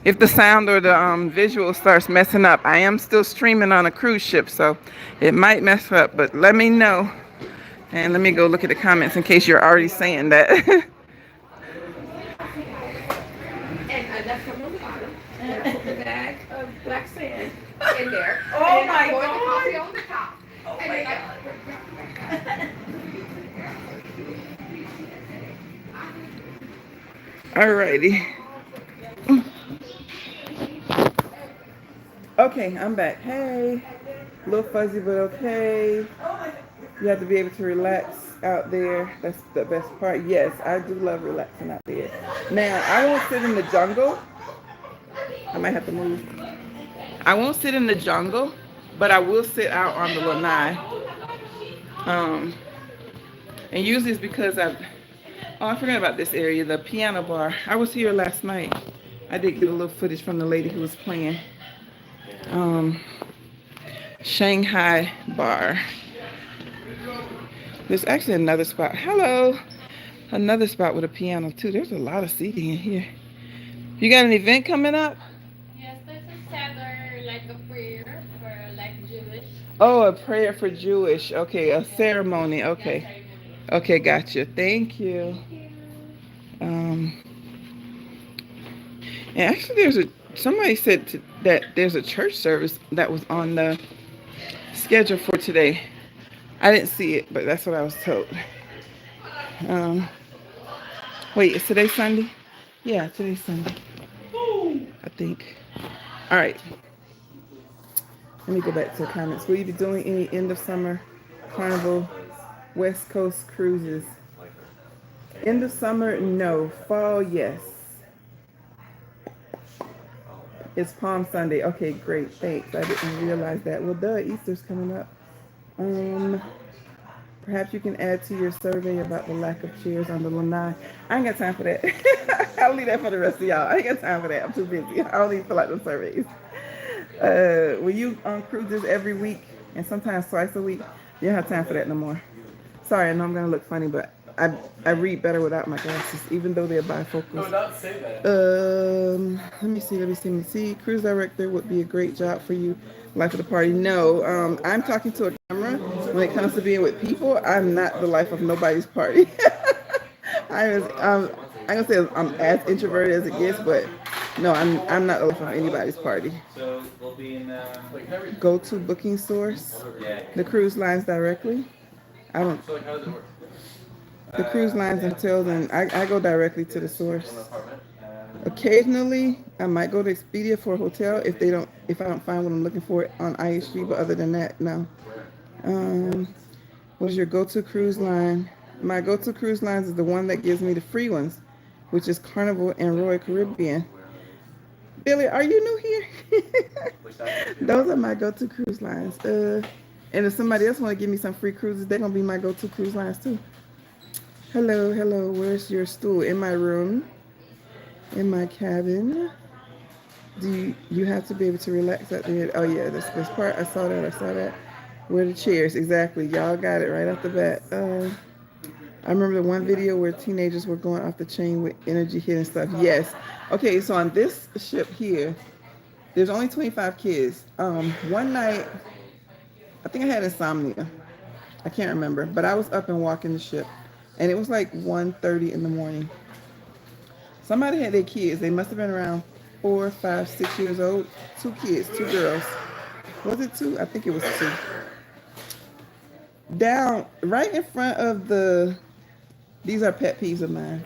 if the sound or the visual starts messing up. I am still streaming on a cruise ship, so it might mess up, but let me know. And let me go look at the comments in case you're already saying that. And I left them on the bottom. And I put the bag of black sand in there. Oh my God! The coffee on the top. Oh my God! Alrighty. Okay, I'm back. Hey. A little fuzzy, but okay. You have to be able to relax out there. That's the best part. Yes, I do love relaxing out there. Now, I won't sit in the jungle. I might have to move. I won't sit in the jungle, but I will sit out on the lanai. Um, and usually it's because oh, I forgot about this area, the piano bar. I was here last night. I did get a little footage from the lady who was playing. Shanghai bar. There's actually another spot. Hello. Another spot with a piano too. There's a lot of seating in here. You got an event coming up? Yes, there's a Seder, like a prayer for like Jewish. Oh, a prayer for Jewish. Okay, a ceremony. Okay. Ceremony. Okay, gotcha. Thank you. Um, and actually, somebody said that there's a church service that was on the schedule for today. I didn't see it, but that's what I was told. Wait, is today Sunday? Yeah, today's Sunday. I think. All right. Let me go back to the comments. Will you be doing any end of summer Carnival West Coast cruises? End of summer, no. Fall, yes. It's Palm Sunday. Okay, great. Thanks. I didn't realize that. Well, duh, Easter's coming up. Perhaps you can add to your survey about the lack of chairs on the lanai. I ain't got time for that. I'll leave that for the rest of y'all. I ain't got time for that. I'm too busy. I don't even feel like those surveys. Were you on cruises every week and sometimes twice a week? You don't have time for that no more. Sorry, I know I'm gonna look funny, but I read better without my glasses, even though they're bifocals. No, don't say that. Let me see. Cruise director would be a great job for you. Life of the party. No, I'm talking to a camera. When it comes to being with people, I'm not the life of nobody's party. I'm gonna say I'm as introverted as it gets, but no, I'm not the life of anybody's party. So we'll be in Go to booking source. The cruise lines directly. I don't. So like, how does it work? The cruise lines and hotels, and I go directly to the source. Occasionally, I might go to Expedia for a hotel if I don't find what I'm looking for on IHG, but other than that, no. What is your go-to cruise line? My go-to cruise lines is the one that gives me the free ones, which is Carnival and Royal Caribbean. Billy, are you new here? Those are my go-to cruise lines. And if somebody else want to give me some free cruises, they're gonna be my go-to cruise lines too. Hello. Where's your stool? In my room. In my cabin. Do you have to be able to relax at the end? Oh yeah, this part. I saw that. Where the chairs? Exactly. Y'all got it right off the bat. I remember the one video where teenagers were going off the chain with energy hit and stuff. Yes. Okay, so on this ship here, there's only 25 kids. One night, I think I had insomnia. I can't remember, but I was up and walking the ship, and it was like 1:30 in the morning. Somebody had their kids. They must have been around 4, 5, 6 years old. 2 kids, 2 girls. Was it 2? I think it was 2. Down right in front of these are pet peeves of mine.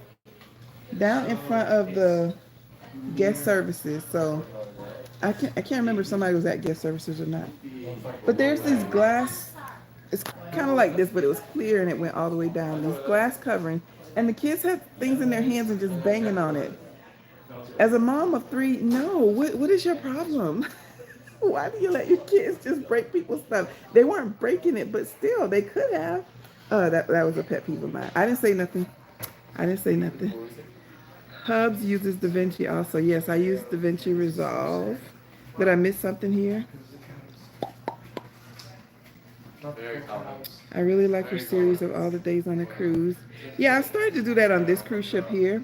Down in front of the guest services. So I can't remember if somebody was at guest services or not. But there's this glass. It's kind of like this, but it was clear and it went all the way down. This glass covering, and the kids had things in their hands and just banging on it. As a mom of 3, no. What is your problem? Why do you let your kids just break people's stuff? They weren't breaking it, but still, they could have. That was a pet peeve of mine. I didn't say nothing. Hubs uses DaVinci also. Yes, I use DaVinci Resolve. Did I miss something here? I really like your series of all the days on a cruise. Yeah, I started to do that on this cruise ship here.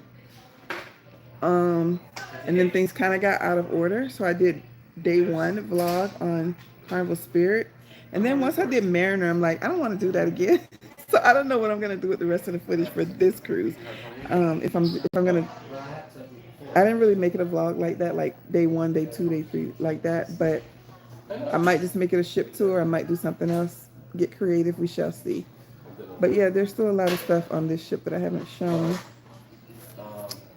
And then things kind of got out of order. So I did day 1 vlog on Carnival Spirit. And then once I did Mariner, I'm like, I don't want to do that again. So I don't know what I'm going to do with the rest of the footage for this cruise. If I'm going to, I didn't really make it a vlog like that, like day 1, day 2, day 3, like that. But I might just make it a ship tour. I might do something else, get creative. We shall see. But yeah, there's still a lot of stuff on this ship that I haven't shown.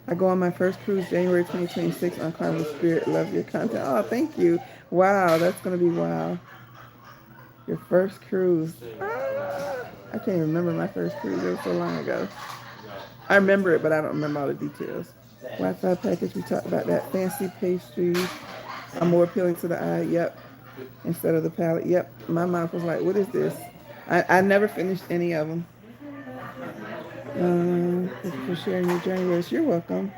I go on my first cruise January 2026 on Carnival Spirit. Love your content. Oh, thank you. Wow, that's going to be wow. Your first cruise. Ah. I can't remember my first cruise. It was so long ago. I remember it, but I don't remember all the details. Wi-Fi package, we talked about that. Fancy pastries are more appealing to the eye. Yep. Instead of the palate. Yep. My mouth was like, what is this? I never finished any of them. Thank you for sharing your journey with us. You're welcome.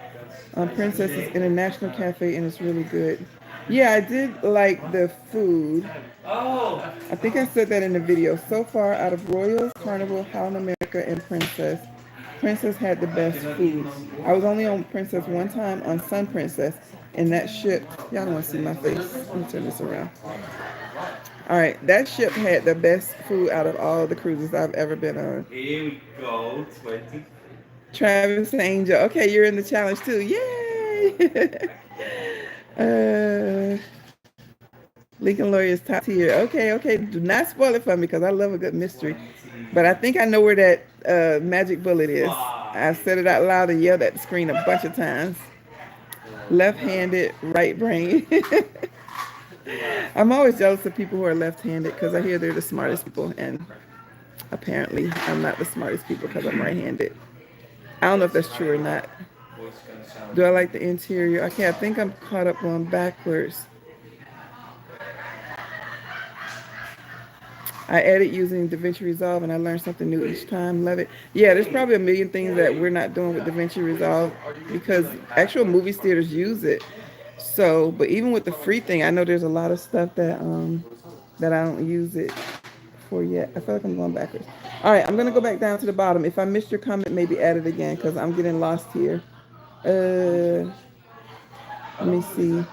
Princess's International Cafe, and it's really good. Yeah, I did like the food. I think I said that in the video. So far, out of Royals, Carnival, Holland America, and Princess, Princess had the best food. I was only on Princess one time on Sun Princess, and that ship, y'all don't want to see my face. Let me turn this around. All right, that ship had the best food out of all the cruises I've ever been on. Here we go, 20. Travis Angel. Okay, you're in the challenge too. Yay! Lincoln Lawyer's top tier. Okay. Do not spoil it for me because I love a good mystery. But I think I know where that magic bullet is. I said it out loud and yelled at the screen a bunch of times. Left-handed, right brain. I'm always jealous of people who are left-handed because I hear they're the smartest people, and apparently I'm not the smartest people because I'm right-handed. I don't know if that's true or not. Do I like the interior? Okay, I think I'm caught up going backwards. I edit using DaVinci Resolve and I learn something new each time. Love it. Yeah, there's probably a million things that we're not doing with DaVinci Resolve because actual movie theaters use it. So, but even with the free thing, I know there's a lot of stuff that that I don't use it for yet. I feel like I'm going backwards. All right, I'm going to go back down to the bottom. If I missed your comment, maybe add it again because I'm getting lost here. Let me see.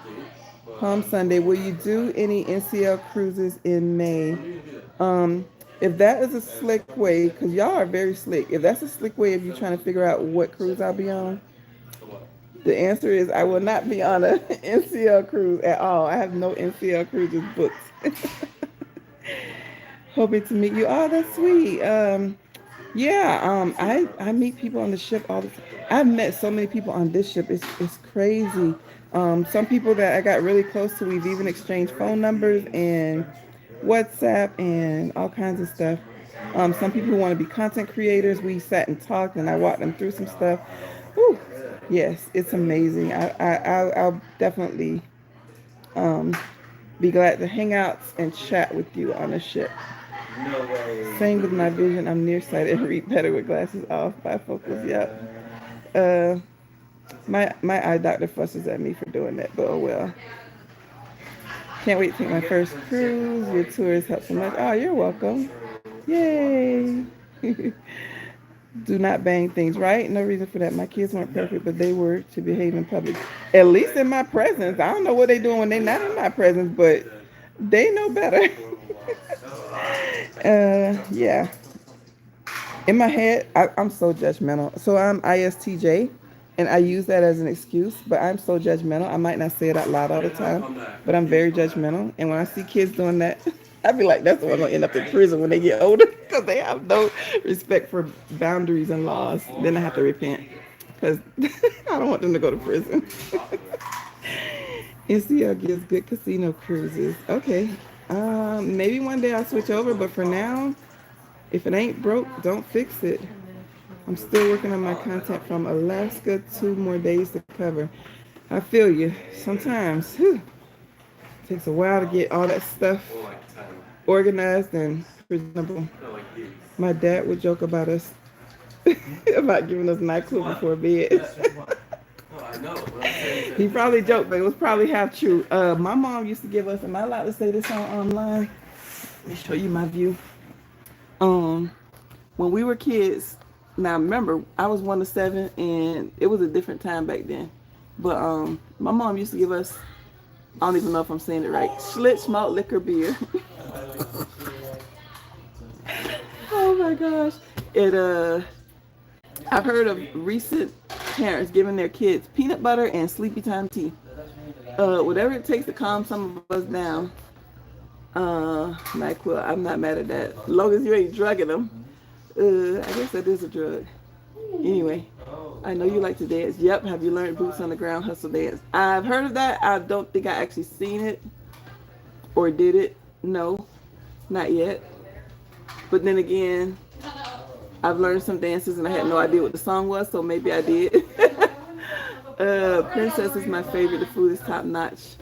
Palm Sunday. Will you do any NCL cruises in May? If that is a slick way, because y'all are very slick. If that's a slick way of you trying to figure out what cruise I'll be on, the answer is I will not be on a NCL cruise at all. I have no NCL cruises booked. Hoping to meet you. Oh, that's sweet. I meet people on the ship all the time. I've met so many people on this ship. It's crazy. Some people that I got really close to, we've even exchanged phone numbers and WhatsApp and all kinds of stuff. Some people who want to be content creators, we sat and talked and I walked them through some stuff. Whew. Yes, it's amazing. I'll definitely be glad to hang out and chat with you on the ship. No way. Same with my vision. I'm nearsighted and read better with glasses off. Bifocals, yep. My eye doctor fusses at me for doing that, but oh well. Can't wait to take my first cruise. Your tours help so much. Oh, you're welcome. Yay. Do not bang things, right? No reason for that. My kids weren't perfect, but they were to behave in public. At least in my presence. I don't know what they're doing when they're not in my presence, but they know better. Yeah. In my head, I'm so judgmental. So I'm ISTJ, and I use that as an excuse, but I'm so judgmental. I might not say it out loud all the time, but I'm very judgmental. And when I see kids doing that, I be like, that's the one going to end up in prison when they get older because they have no respect for boundaries and laws. Then I have to repent because I don't want them to go to prison. NCL gives good casino cruises. Okay. Maybe one day I'll switch over, but for now, if it ain't broke, don't fix it. I'm still working on my content from Alaska. 2 more days to cover. I feel you. Sometimes, it takes a while to get all that stuff organized and presentable. My dad would joke about us, about giving us NyQuil before bed. He probably joked, but it was probably half true. My mom used to give us, am I allowed to say this online? Let me show you my view. When we were kids, now remember, I was 1 to 7, and it was a different time back then. But my mom used to give us, I don't even know if I'm saying it right, Schlitz malt liquor beer. Oh my gosh. I've heard of recent parents giving their kids peanut butter and sleepy time tea. Whatever it takes to calm some of us down. NyQuil, I'm not mad at that. As long as you ain't drugging them. I guess that is a drug. Anyway, I know you like to dance. Yep, have you learned boots on the ground hustle dance? I've heard of that. I don't think I actually seen it or did it. No, not yet. But then again, I've learned some dances and I had no idea what the song was, so maybe I did. Princess is my favorite. The food is top notch.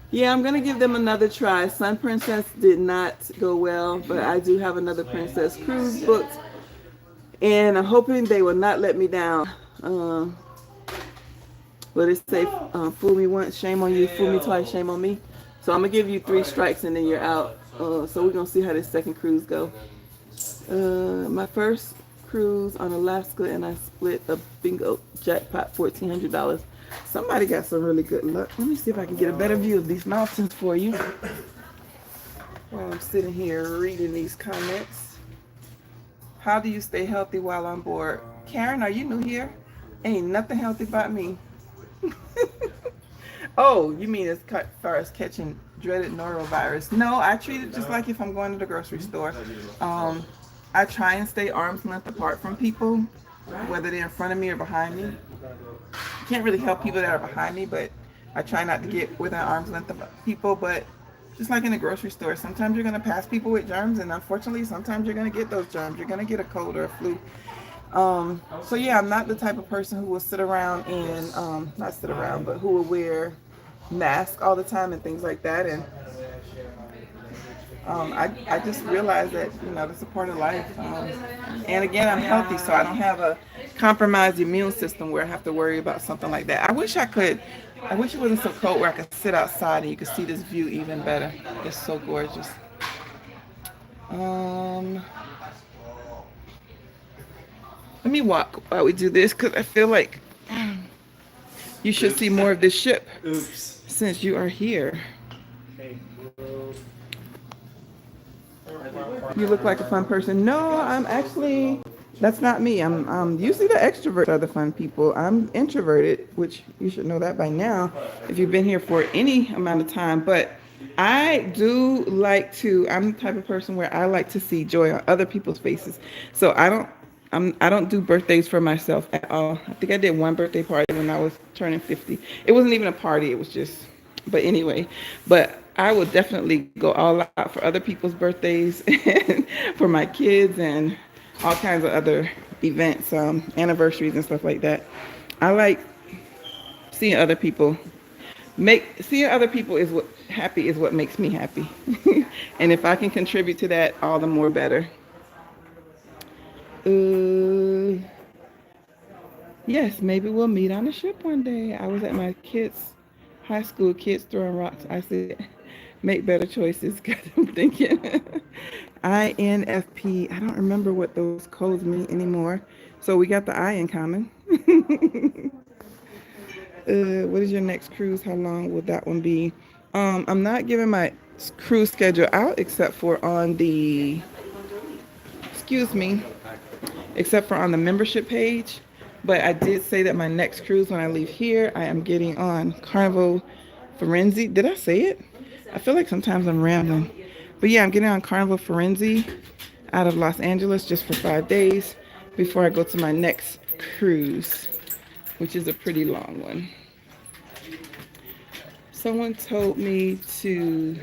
Yeah, I'm gonna give them another try. Sun Princess did not go well, but I do have another Princess cruise booked, and I'm hoping they will not let me down. But it say, fool me once, shame on you. Fool me twice, shame on me. So I'm gonna give you 3 strikes and then you're out. So we're gonna see how this second cruise go. My first cruise on Alaska, and I split a bingo jackpot, $1,400. Somebody got some really good luck. Let me see if I can get a better view of these mountains for you while I'm sitting here reading these comments. How do you stay healthy while on board? Karen, are you new here? Ain't nothing healthy about me. Oh, you mean as far as catching dreaded norovirus? No, I treat it just like if I'm going to the grocery store. I try and stay arm's length apart from people, whether they're in front of me or behind me. I can't really help people that are behind me, but I try not to get within arm's length of people. But just like in the grocery store, sometimes you're going to pass people with germs, and unfortunately, sometimes you're going to get those germs. You're going to get a cold or a flu. So yeah, I'm not the type of person who will sit around and, not sit around, but who will wear masks all the time and things like that. And I just realized that, that's a part of life. And again, I'm healthy, so I don't have a compromised immune system where I have to worry about something like that. I wish it wasn't so cold where I could sit outside and you could see this view even better. It's so gorgeous. Let me walk while we do this, because I feel like you should see more of this ship. Oops. Since you are here. You look like a fun person. No, that's not me. I'm usually the extroverts are the fun people. I'm introverted, which you should know that by now if you've been here for any amount of time. But I do I'm the type of person where I like to see joy on other people's faces. So I don't do birthdays for myself at all. I think I did one birthday party when I was turning 50. It wasn't even a party. It was just, but anyway. But I will definitely go all out for other people's birthdays and for my kids and all kinds of other events, anniversaries and stuff like that. I like seeing other people. Seeing other people is what makes me happy. And if I can contribute to that, all the more better. Yes, maybe we'll meet on the ship one day. I was at my high school kids throwing rocks. I said, make better choices, because I'm thinking. INFP. I don't remember what those codes mean anymore. So we got the I in common. What is your next cruise? How long will that one be? I'm not giving my cruise schedule out except for on the membership page. But I did say that my next cruise when I leave here, I am getting on Carnival Spirit. Did I say it? I feel like sometimes I'm rambling. But yeah, I'm getting on Carnival Spirit out of Los Angeles just for 5 days before I go to my next cruise, which is a pretty long one. Someone told me to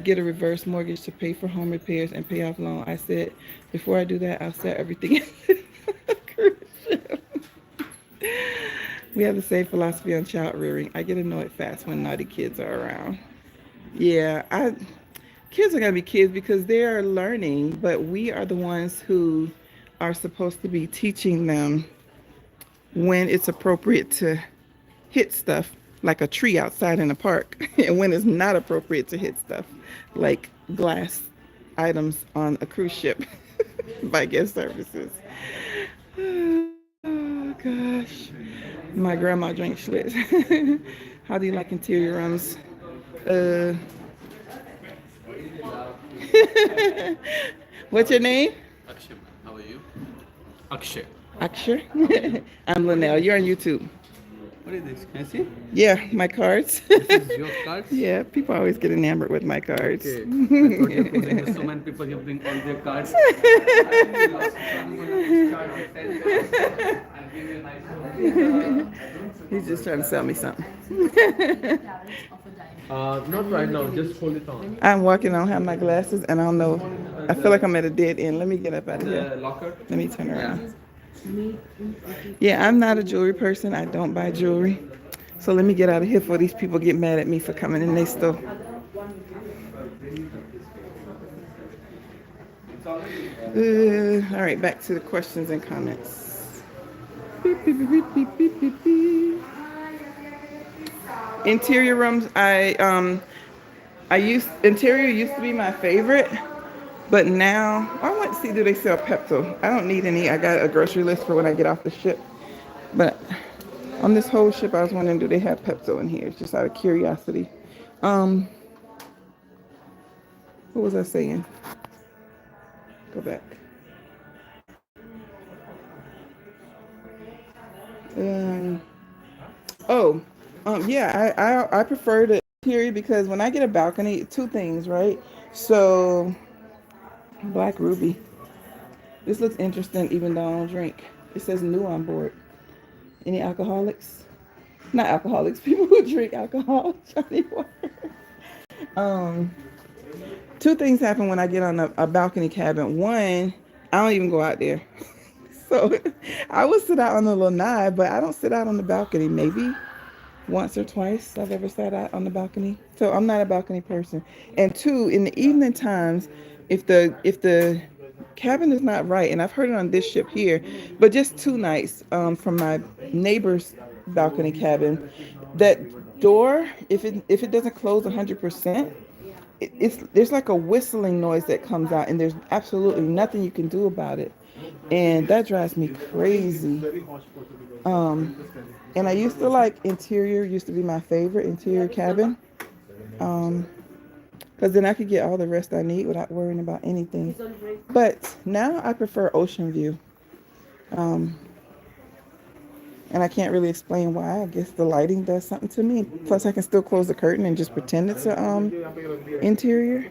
get a reverse mortgage to pay for home repairs and pay off loan. I said, before I do that, I'll set everything in the cruise ship. We have the same philosophy on child rearing. I get annoyed fast when naughty kids are around. Yeah, kids are going to be kids because they're learning, but we are the ones who are supposed to be teaching them when it's appropriate to hit stuff like a tree outside in a park and when it's not appropriate to hit stuff like glass items on a cruise ship by guest services. Oh gosh, my grandma drank Schlitz. How do you like interior rooms? What's your name? Akshay, how are you? Akshay. Akshay? I'm Linnell. You're on YouTube. What is this? Can I see? Yeah, my cards. This is your cards? Yeah, people always get enamored with my cards. Okay. I thought you're posing so many people, you bring all their cards. He's just trying to sell me something. Not right now, just hold it on. I'm walking, I don't have my glasses, and I don't know I feel like I'm at a dead end. Let me get up out of here. The locker. Let me turn around. Yeah, I'm not a jewelry person. I don't buy jewelry. So let me get out of here before these people get mad at me for coming in their store. All right, back to the questions and comments. Beep, beep, beep, beep, beep, beep, beep. Interior rooms, interior used to be my favorite, but now I want to see, do they sell Pepto? I don't need any. I got a grocery list for when I get off the ship. But on this whole ship, I was wondering, do they have Pepto in here? Just out of curiosity. What was I saying? Go back. Yeah, I prefer the interior because when I get a balcony, two things, right? So, Black Ruby. This looks interesting even though I don't drink. It says new on board. Any alcoholics? Not alcoholics, people who drink alcohol. Johnny Walker. Two things happen when I get on a balcony cabin. One, I don't even go out there. So I will sit out on the lanai, but I don't sit out on the balcony. Maybe once or twice I've ever sat out on the balcony. So I'm not a balcony person. And two, in the evening times, if the cabin is not right, and I've heard it on this ship here, but just 2 nights from my neighbor's balcony cabin, that door, if it doesn't close 100%, there's like a whistling noise that comes out, and there's absolutely nothing you can do about it, and that drives me crazy. And I used to like interior, used to be my favorite interior cabin, because then I could get all the rest I need without worrying about anything. But now I prefer ocean view, and I can't really explain why. I guess the lighting does something to me. Plus, I can still close the curtain and just pretend it's a interior.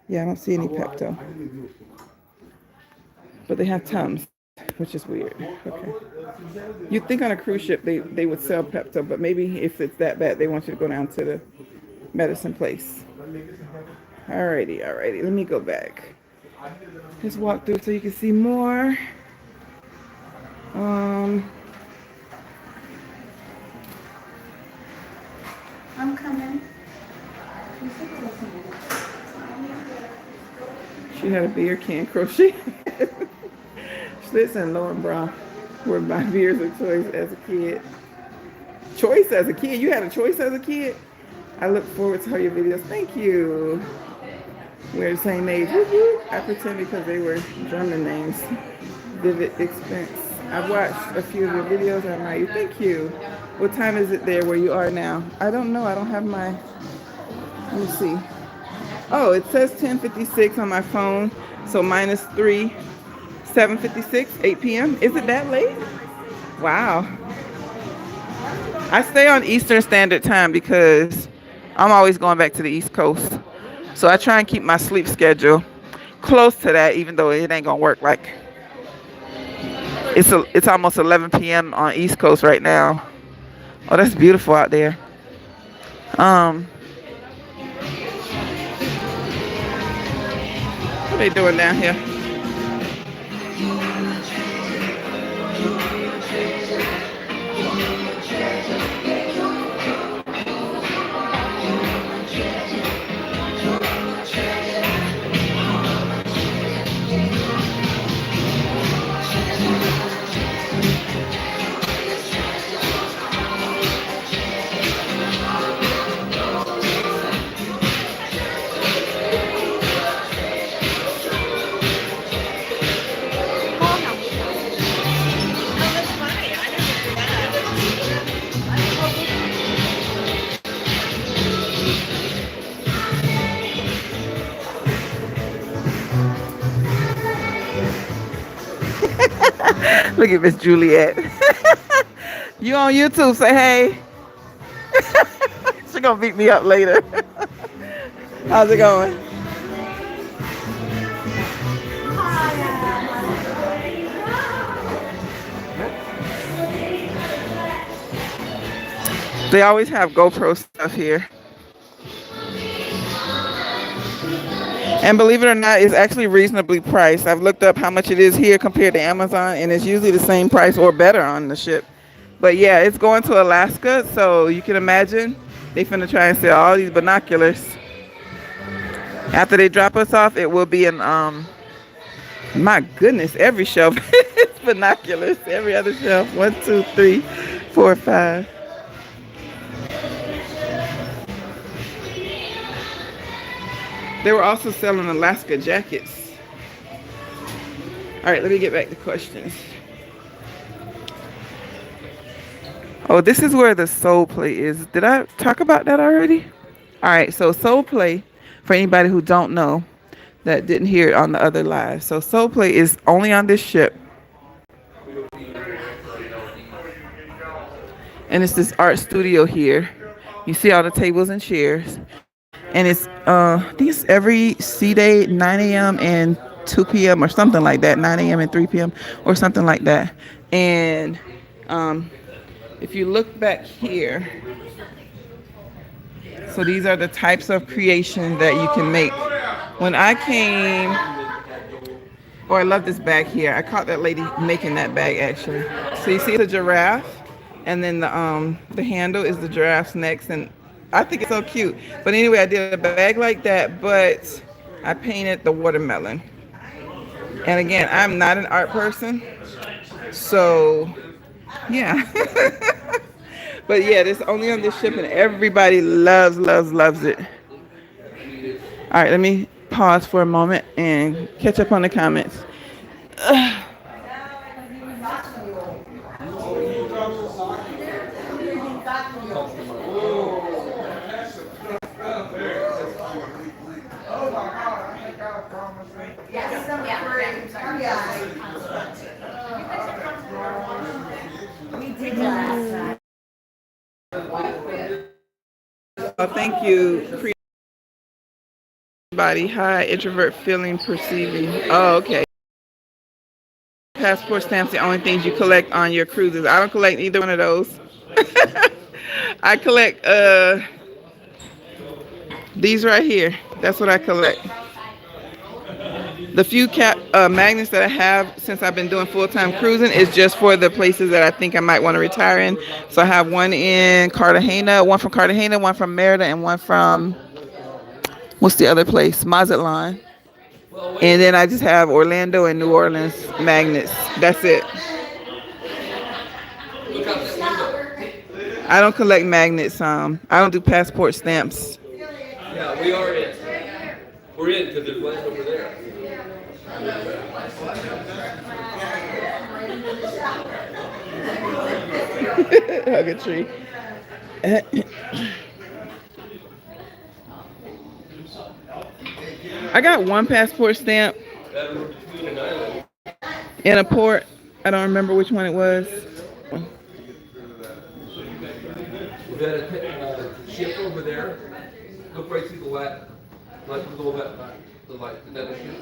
Yeah, I don't see any Pepto, but they have Tums, which is weird. Okay. You'd think on a cruise ship they would sell Pepto, but maybe if it's that bad, they want you to go down to the medicine place. Alrighty. Let me go back. Just walk through so you can see more. I'm coming. She had a beer can crochet. Schlitz and Lowenbrow were my beers of choice as a kid. Choice as a kid? You had a choice as a kid? I look forward to all your videos. Thank you. We're the same age. I pretend because they were German names. Vivid Expense. I've watched a few of your videos. I admire you. Thank you. What time is it there where you are now? I don't know. I don't have my... Let me see. Oh, it says 10:56 on my phone. So -3, 7:56, 8 p.m. Is it that late? Wow. I stay on Eastern Standard Time because I'm always going back to the East Coast. So I try and keep my sleep schedule close to that, even though it ain't gonna work. Like it's almost 11 p.m. on East Coast right now. Oh, that's beautiful out there. What are they doing down here? Look at Miss Juliet. You on YouTube? Say hey. She gonna beat me up later. How's it going? They always have GoPro stuff here. And believe it or not, it's actually reasonably priced. I've looked up how much it is here compared to Amazon, and it's usually the same price or better on the ship. But yeah, it's going to Alaska, so you can imagine they finna try and sell all these binoculars. After they drop us off, it will be in my goodness, every shelf is binoculars. Every other shelf. 1, 2, 3, 4, 5. They were also selling Alaska jackets. All right, let me get back to questions. Oh, this is where the Soul Play is. Did I talk about that already? All right, so Soul Play, for anybody who don't know, that didn't hear it on the other live. So Soul Play is only on this ship. And it's this art studio here. You see all the tables and chairs. And it's, I think it's every sea day, 9 a.m. and 2 p.m. or something like that. 9 a.m. and 3 p.m. or something like that. And if you look back here, so these are the types of creation that you can make. When I came, oh, I love this bag here. I caught that lady making that bag actually. So you see the giraffe, and then the handle is the giraffe's neck, and I think it's so cute. But anyway, I did a bag like that, but I painted the watermelon. And again, I'm not an art person, so yeah. But yeah, this only on this ship, and everybody loves it. All right, let me pause for a moment and catch up on the comments. Oh, thank you. Body high, introvert feeling, perceiving. Oh, okay. Passport stamps, the only things you collect on your cruises. I don't collect either one of those. I collect these right here. That's what I collect. The few magnets that I have since I've been doing full-time cruising is just for the places that I think I might want to retire in. So I have one in Cartagena, one from Cartagena, one from Merida, and one from, what's the other place? Mazatlan. And then I just have Orlando and New Orleans magnets. That's it. I don't collect magnets. I don't do passport stamps. Yeah, we are in. We're in because there's land over there. Hug a tree. I got one passport stamp in a port. I don't remember which one it was. We've got a ship over there. Look right through the wet. Like the wet. The light. That is ship.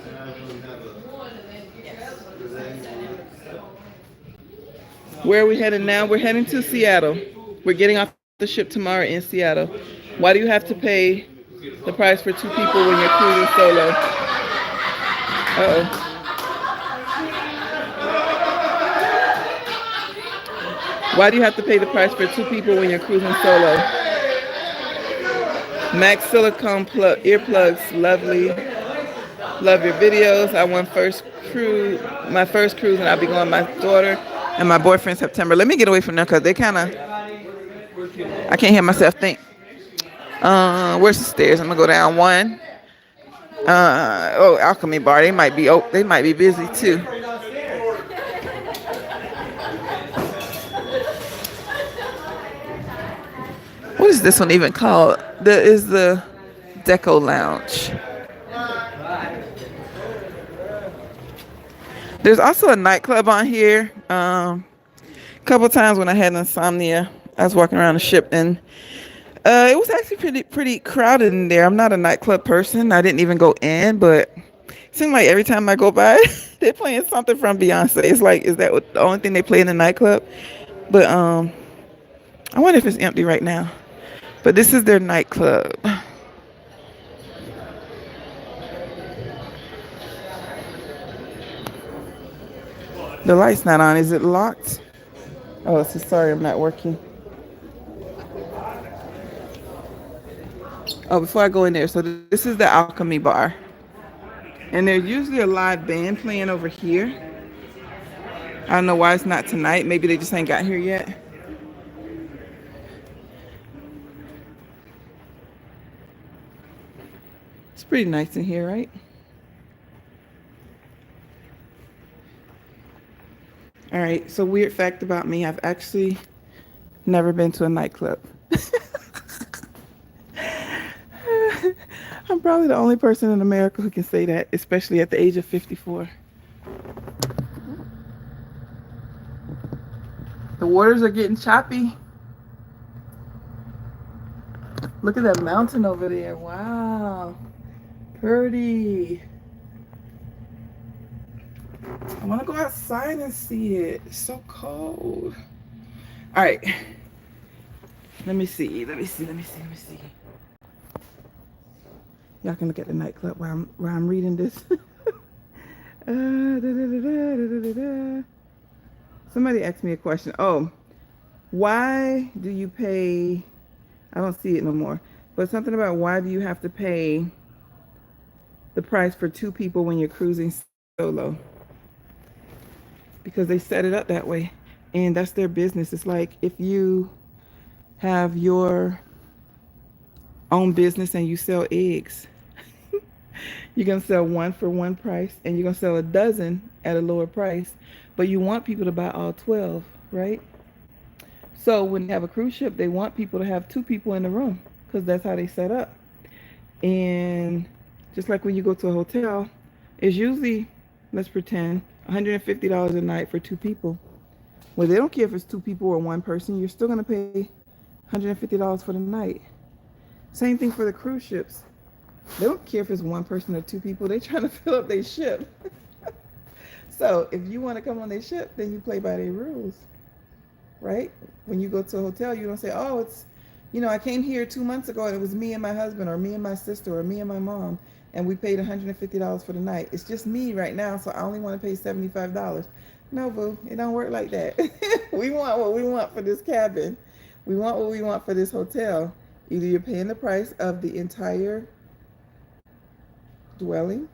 Where are we heading now? We're heading to Seattle. We're getting off the ship tomorrow in Seattle. Why do you have to pay the price for 2 people when you're cruising solo? Uh-oh. Why do you have to pay the price for 2 people when you're cruising solo? Max silicone earplugs, lovely. Love your videos. I won my first cruise, and I'll be going with my daughter and my boyfriend in September. Let me get away from them because they kind of, I can't hear myself think. Where's the stairs? I'm gonna go down 1. Alchemy Bar. They might be busy too. What is this one even called? Is the Deco Lounge. There's also a nightclub on here. A couple times when I had insomnia, I was walking around the ship, and it was actually pretty crowded in there. I'm not a nightclub person. I didn't even go in, but it seemed like every time I go by, they're playing something from Beyonce. It's like, is that the only thing they play in the nightclub? But I wonder if it's empty right now. But this is their nightclub. The light's not on. Is it locked? Oh, it's sorry, I'm not working. Oh, before I go in there, so this is the Alchemy Bar. And there's usually a live band playing over here. I don't know why it's not tonight. Maybe they just ain't got here yet. It's pretty nice in here, right? All right, so weird fact about me, I've actually never been to a nightclub. I'm probably the only person in America who can say that, especially at the age of 54. The waters are getting choppy. Look at that mountain over there. Wow. Pretty. I want to go outside and see it. It's so cold. All right. Let me see. Y'all can look at the nightclub while I'm reading this. Somebody asked me a question. Oh, why do you pay? I don't see it no more. But something about why do you have to pay the price for 2 people when you're cruising solo? Because they set it up that way. And that's their business. It's like if you have your own business and you sell eggs, you're going to sell 1 for 1 price and you're going to sell a dozen at a lower price. But you want people to buy all 12, right? So when they have a cruise ship, they want people to have 2 people in the room because that's how they set up. And just like when you go to a hotel, it's usually, let's pretend, $150 a night for 2 people. Well, they don't care if it's 2 people or 1 person. You're still going to pay $150 for the night. Same thing for the cruise ships. They don't care if it's 1 person or 2 people. They're trying to fill up their ship. So if you want to come on their ship, then you play by their rules, right? When you go to a hotel, you don't say, oh, it's, I came here 2 months ago and it was me and my husband or me and my sister or me and my mom and we paid $150 for the night. It's just me right now, so I only want to pay $75. No, boo, it don't work like that. We want what we want for this cabin. We want what we want for this hotel. Either you're paying the price of the entire dwelling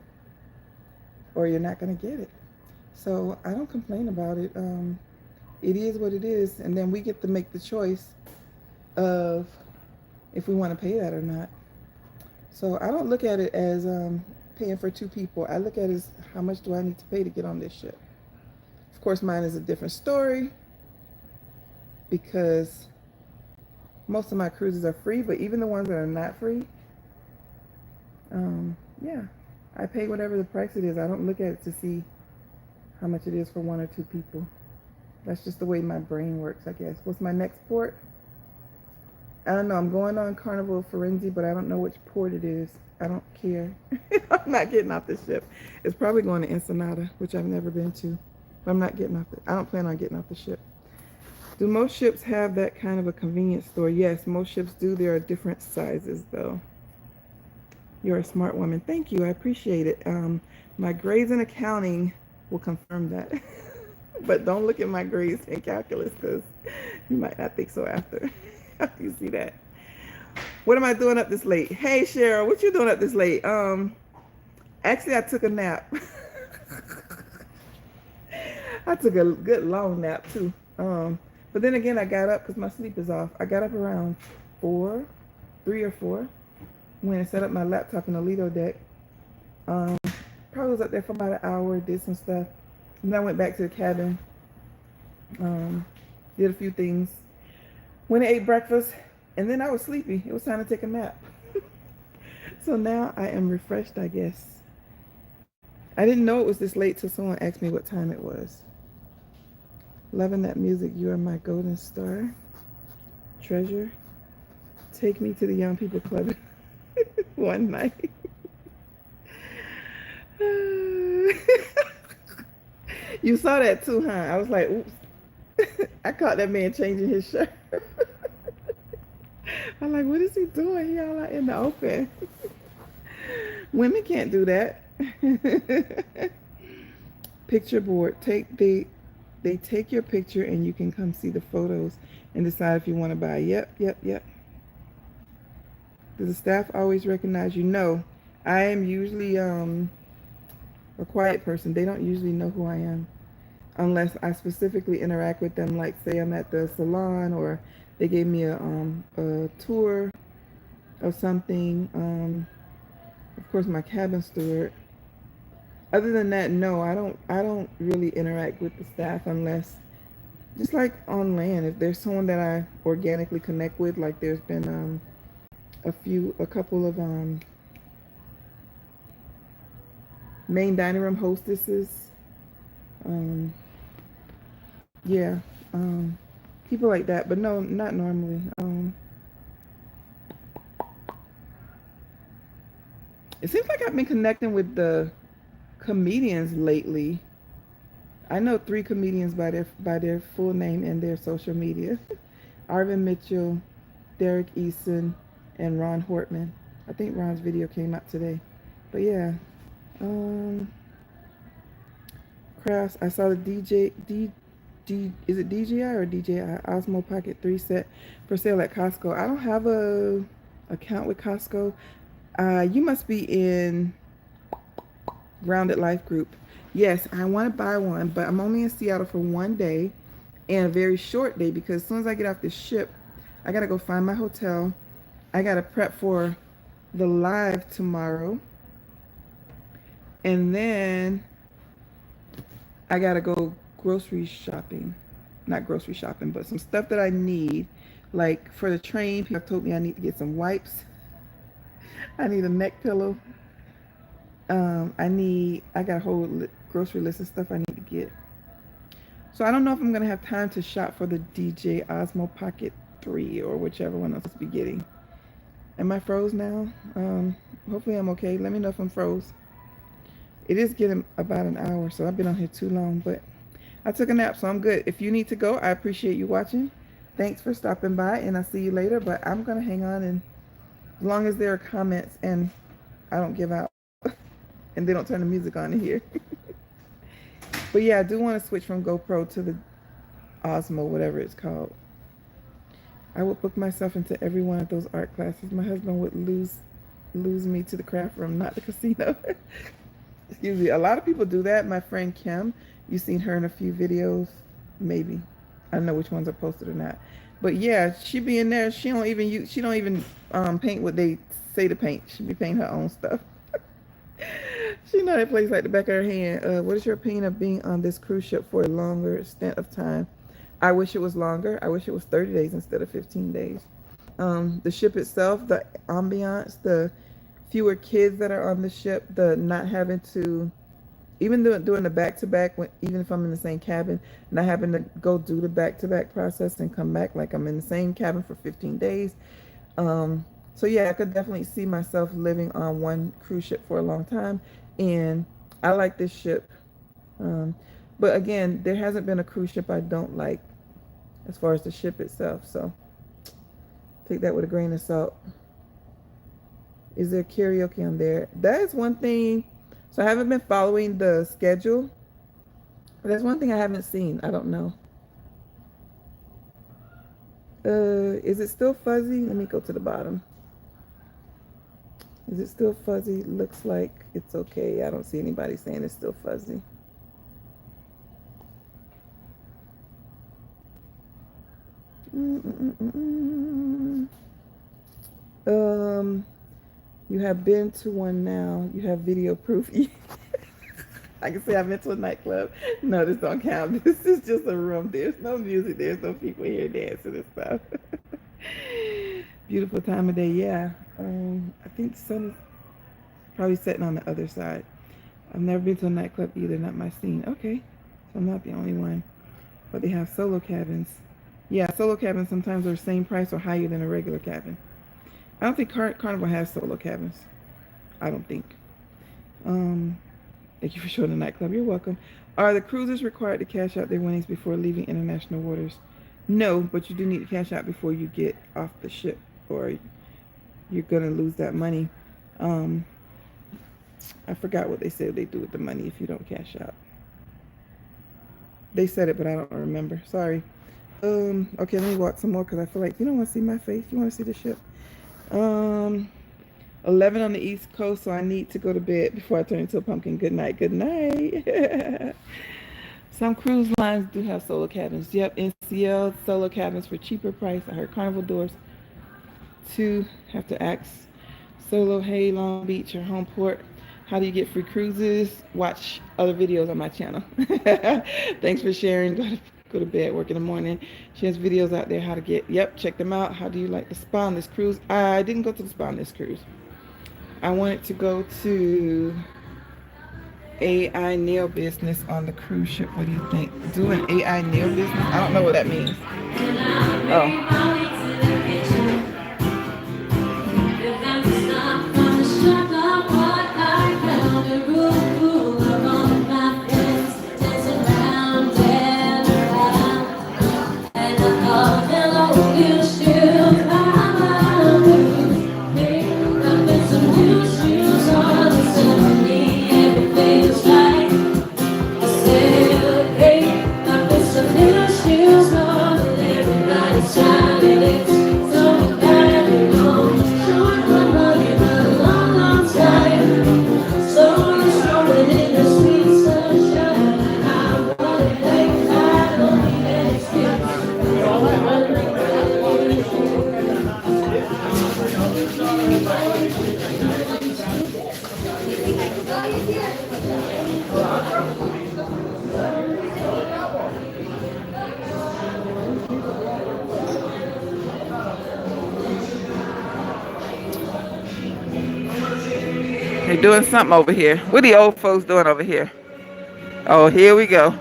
or you're not going to get it. So I don't complain about it. It is what it is. And then we get to make the choice of if we want to pay that or not. So I don't look at it as paying for 2 people. I look at it as how much do I need to pay to get on this ship. Of course, mine is a different story because most of my cruises are free, but even the ones that are not free, yeah, I pay whatever the price it is. I don't look at it to see how much it is for 1 or 2 people. That's just the way my brain works, I guess. What's my next port? I don't know. I'm going on Carnival Spirit, but I don't know which port it is. I don't care. I'm not getting off the ship. It's probably going to Ensenada, which I've never been to. But I'm not getting off I don't plan on getting off the ship. Do most ships have that kind of a convenience store? Yes, most ships do. There are different sizes, though. You're a smart woman. Thank you. I appreciate it. My grades in accounting will confirm that. But don't look at my grades in calculus because you might not think so after you see that. What am I doing up this late? Hey, Cheryl, what you doing up this late? Actually, I took a nap. I took a good long nap, too. But then again, I got up because my sleep is off. I got up around 3 or 4, when I set up my laptop in the Lido deck. Probably was up there for about an hour, did some stuff. And then I went back to the cabin, did a few things, went and ate breakfast, and then I was sleepy. It was time to take a nap. So now I am refreshed, I guess. I didn't know it was this late till someone asked me what time it was. Loving that music. You are my golden star. Treasure. Take me to the Young People Club one night. You saw that too, huh? I was like, oops. I caught that man changing his shirt. I'm like, what is he doing? He all out in the open. Women can't do that. Picture board. Take the they take your picture and you can come see the photos and decide if you want to buy. Yep. Does the staff always recognize you? No. I am usually a quiet person. They don't usually know who I am unless I specifically interact with them, like say I'm at the salon or they gave me a tour of something. Of course, my cabin steward. Other than that, no, I don't really interact with the staff unless just like on land. If there's someone that I organically connect with, like there's been a couple of main dining room hostesses. Yeah, people like that, but no, not normally. It seems like I've been connecting with the comedians lately. I know 3 comedians by their full name and their social media. Arvin Mitchell, Derek Eason, and Ron Hortman. I think Ron's video came out today. But yeah. Crafts. I saw the is it DJI or DJI Osmo Pocket 3 set for sale at Costco. I don't have a account with Costco. You must be in Grounded Life group. Yes, I want to buy one, but I'm only in Seattle for one day and a very short day because as soon as I get off the ship, I got to go find my hotel. I got to prep for the live tomorrow. And then I got to go grocery shopping. Not grocery shopping, but some stuff that I need. Like for the train, people told me I need to get some wipes. I need a neck pillow. I got a whole grocery list of stuff I need to get. So I don't know if I'm going to have time to shop for the DJ Osmo Pocket 3 or whichever one I'm supposed to be getting. Am I froze now? Hopefully I'm okay. Let me know if I'm froze. It is getting about an hour, so I've been on here too long, but I took a nap, so I'm good. If you need to go, I appreciate you watching. Thanks for stopping by, and I'll see you later, but I'm going to hang on, and as long as there are comments and I don't give out and they don't turn the music on in here. But yeah, I do want to switch from GoPro to the Osmo, whatever it's called. I would book myself into every one of those art classes. My husband would lose me to the craft room, not the casino. Excuse me. A lot of people do that. My friend Kim, you've seen her in a few videos, maybe. I don't know which ones are posted or not. But yeah, she be in there. She don't even paint what they say to paint. She be painting her own stuff. She know that place like the back of her hand. What is your opinion of being on this cruise ship for a longer stint of time? I wish it was longer. I wish it was 30 days instead of 15 days. The ship itself, the ambiance, the fewer kids that are on the ship, the not having to, even doing the back-to-back, even if I'm in the same cabin, not having to go do the back-to-back process and come back like I'm in the same cabin for 15 days. So yeah, I could definitely see myself living on one cruise ship for a long time. And I like this ship. But again, there hasn't been a cruise ship I don't like as far as the ship itself. So take that with a grain of salt. Is there karaoke on there? That is one thing. So I haven't been following the schedule. But that's one thing I haven't seen. I don't know. Is it still fuzzy? Let me go to the bottom. Is it still fuzzy? Looks like it's okay. I don't see anybody saying it's still fuzzy. You have been to one now. You have video proof. I can say I've been to a nightclub. No, this don't count. This is just a room. There's no music. There's no people here dancing and stuff. Beautiful time of day. Yeah. I think the sun is probably setting on the other side. I've never been to a nightclub either. Not my scene. Okay. So I'm not the only one. But they have solo cabins. Yeah, solo cabins sometimes are the same price or higher than a regular cabin. I don't think Carnival has solo cabins. I don't think. Thank you for showing the nightclub. You're welcome. Are the cruisers required to cash out their winnings before leaving international waters? No, but you do need to cash out before you get off the ship, or you're gonna lose that money. I forgot what they said they do with the money if you don't cash out. They said it, but I don't remember. Sorry. Okay, let me walk some more because I feel like you don't want to see my face. You want to see the ship. Um, 11 on the East Coast, so I need to go to bed before I turn into a pumpkin. Good night. Good night. Some cruise lines do have solo cabins. Yep, NCL solo cabins for cheaper price. I heard Carnival doors too. Have to ask Solo, hey, Long Beach or Homeport. How do you get free cruises? Watch other videos on my channel. Thanks for sharing. Go to bed, work in the morning. She has videos out there how to get, yep, check them out. How do you like the spa on this cruise? I didn't go to the spa on this cruise. I wanted to go to AI nail business on the cruise ship. What do you think? Do an AI nail business? I don't know what that means. Oh. They're doing something over here. What are the old folks doing over here? Oh, here we go.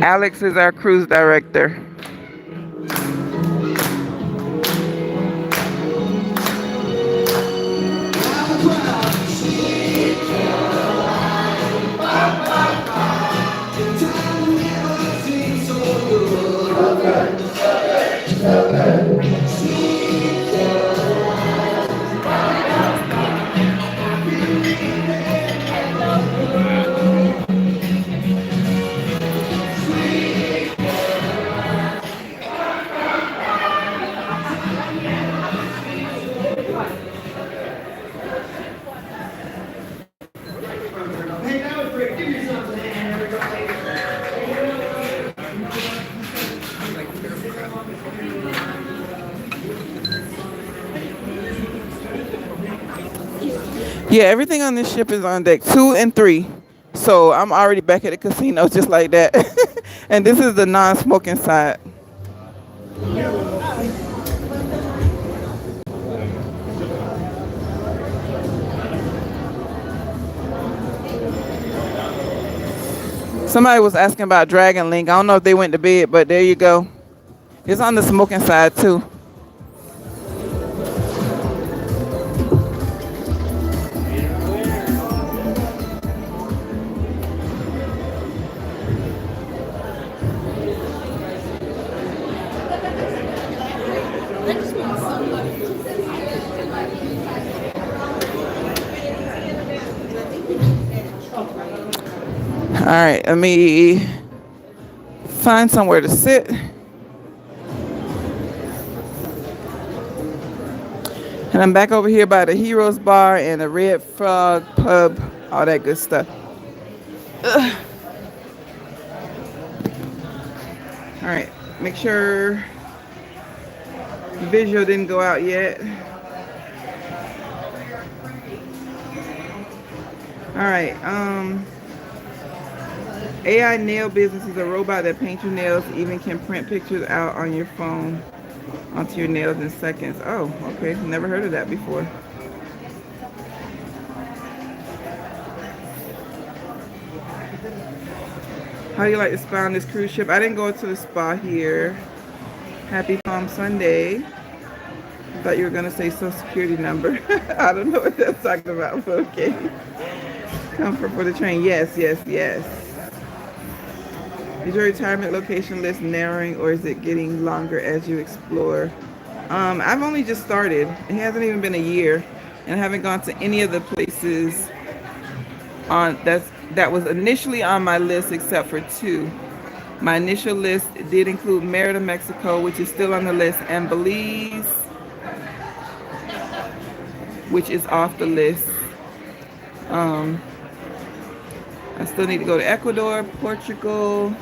Alex is our cruise director. Yeah, everything on this ship is on deck 2 and 3. So I'm already back at the casino just like that. And this is the non-smoking side. Somebody was asking about Dragon Link. I don't know if they went to bed, but there you go. It's on the smoking side too. All right, let me find somewhere to sit. And I'm back over here by the Heroes Bar and the Red Frog Pub, all that good stuff. Ugh. All right, make sure the visual didn't go out yet. All right, AI nail business is a robot that paints your nails, even can print pictures out on your phone onto your nails in seconds. Oh, okay, never heard of that before. How do you like the spa on this cruise ship? I didn't go to the spa here. Happy Palm Sunday. Thought you were gonna say social security number. I don't know what that's talking about, but okay. Comfort for the train. Yes, yes, yes. Is your retirement location list narrowing or is it getting longer as you explore? I've only just started. It hasn't even been a year, and I haven't gone to any of the places that was initially on my list except for two. My initial list did include Merida, Mexico, which is still on the list, and Belize, which is off the list. I still need to go to Ecuador, Portugal,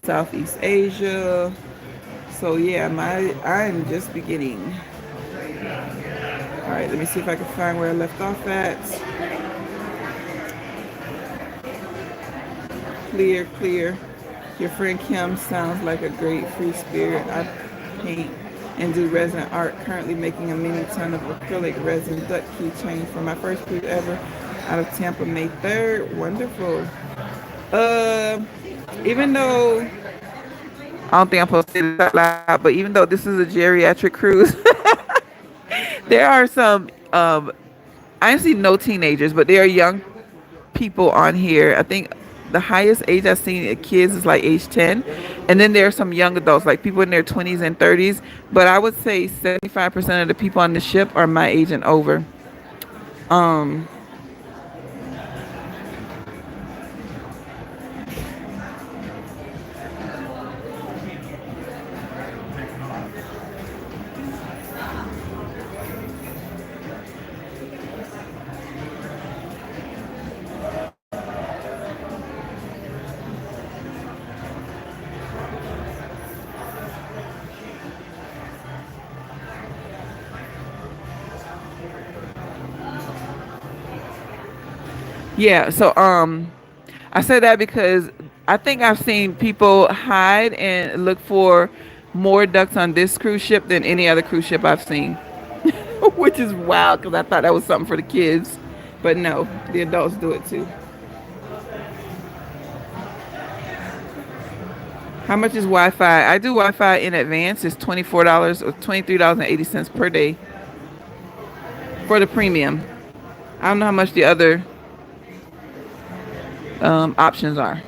Southeast Asia. So yeah, I'm just beginning. All right, let me see if I can find where I left off at. Clear, clear. Your friend Kim sounds like a great free spirit. I paint and do resin art. Currently making a mini ton of acrylic resin duck keychain for my first cruise ever out of Tampa, May 3rd. Wonderful. Even though I don't think I'm supposed to say this out loud, but even though this is a geriatric cruise, there are some. I see no teenagers, but there are young people on here. I think the highest age I've seen at kids is like age 10, and then there are some young adults, like people in their 20s and 30s. But I would say 75% of the people on the ship are my age and over. Yeah, so I say that because I think I've seen people hide and look for more ducks on this cruise ship than any other cruise ship I've seen, which is wild because I thought that was something for the kids, but no, the adults do it too. How much is Wi-Fi? I do Wi-Fi in advance. It's $24 or $23.80 per day for the premium. I don't know how much the other options are.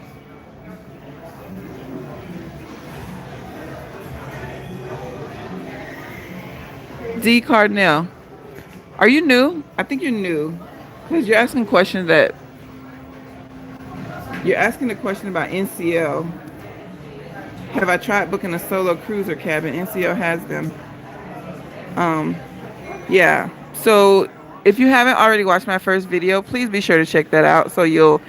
D. Cardinal, are you new? I think you're new because you're asking questions that you're asking a question about NCL. Have I tried booking a solo cruiser cabin? NCL has them. Yeah. So if you haven't already watched my first video, please be sure to check that out so you'll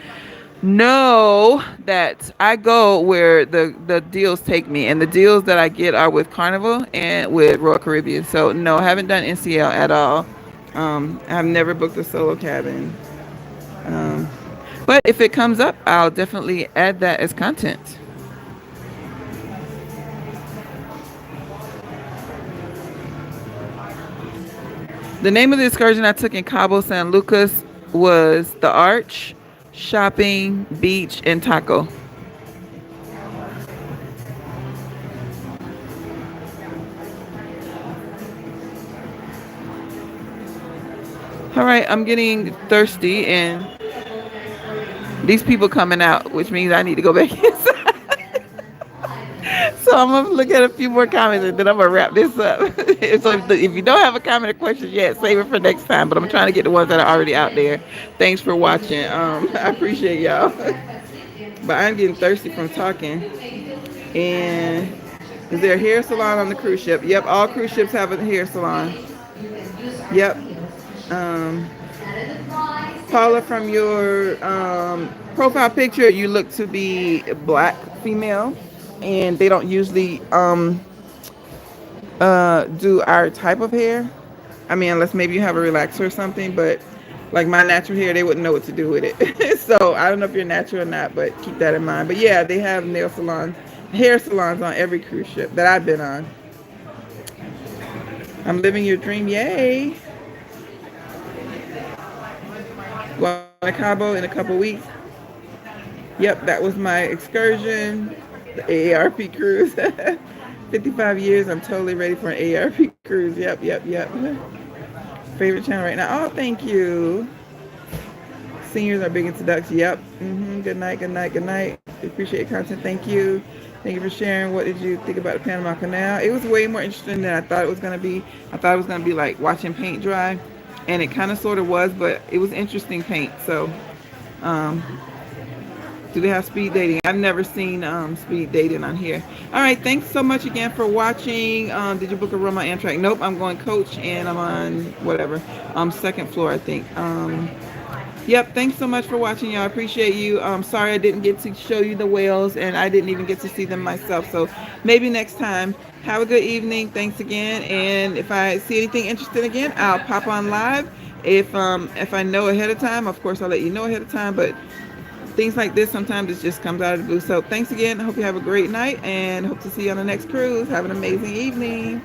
know that I go where the deals take me, and the deals that I get are with Carnival and with Royal Caribbean. So no, I haven't done NCL at all. I've never booked a solo cabin. But if it comes up, I'll definitely add that as content. The name of the excursion I took in Cabo San Lucas was The Arch, Shopping, Beach, and Taco. All right, I'm getting thirsty and these people coming out, which means I need to go back inside. So I'm gonna look at a few more comments and then I'm gonna wrap this up. So if you don't have a comment or question yet, save it for next time. But I'm trying to get the ones that are already out there. Thanks for watching. I appreciate y'all. But I'm getting thirsty from talking. And is there a hair salon on the cruise ship? Yep, all cruise ships have a hair salon. Yep. Paula, from your profile picture, you look to be a black female, and they don't usually do our type of hair. I mean, unless maybe you have a relaxer or something, but like my natural hair, they wouldn't know what to do with it. So I don't know if you're natural or not, but keep that in mind. But yeah, they have nail salons, hair salons on every cruise ship that I've been on. I'm living your dream, yay. Going to Cabo in a couple weeks. Yep, that was my excursion, the AARP cruise. 55 years, I'm totally ready for an AARP Cruise. Yep. Favorite channel right now. Oh, thank you. Seniors are big into ducks. Yep. Good night. Appreciate your content. Thank you. Thank you for sharing. What did you think about the Panama Canal? It was way more interesting than I thought it was going to be. I thought it was going to be like watching paint dry, and it kind of sort of was, but it was interesting paint. So, do they have speed dating? I've never seen speed dating on here. All right, thanks so much again for watching. Did you book a room on Amtrak? Nope, I'm going coach, and I'm on whatever, second floor, I think. Yep, thanks so much for watching, y'all. I appreciate you. Sorry I didn't get to show you the whales, and I didn't even get to see them myself. So maybe next time. Have a good evening. Thanks again. And if I see anything interesting again, I'll pop on live. If I know ahead of time, of course I'll let you know ahead of time. But things like this, sometimes it just comes out of the blue. So thanks again. I hope you have a great night, and hope to see you on the next cruise. Have an amazing evening.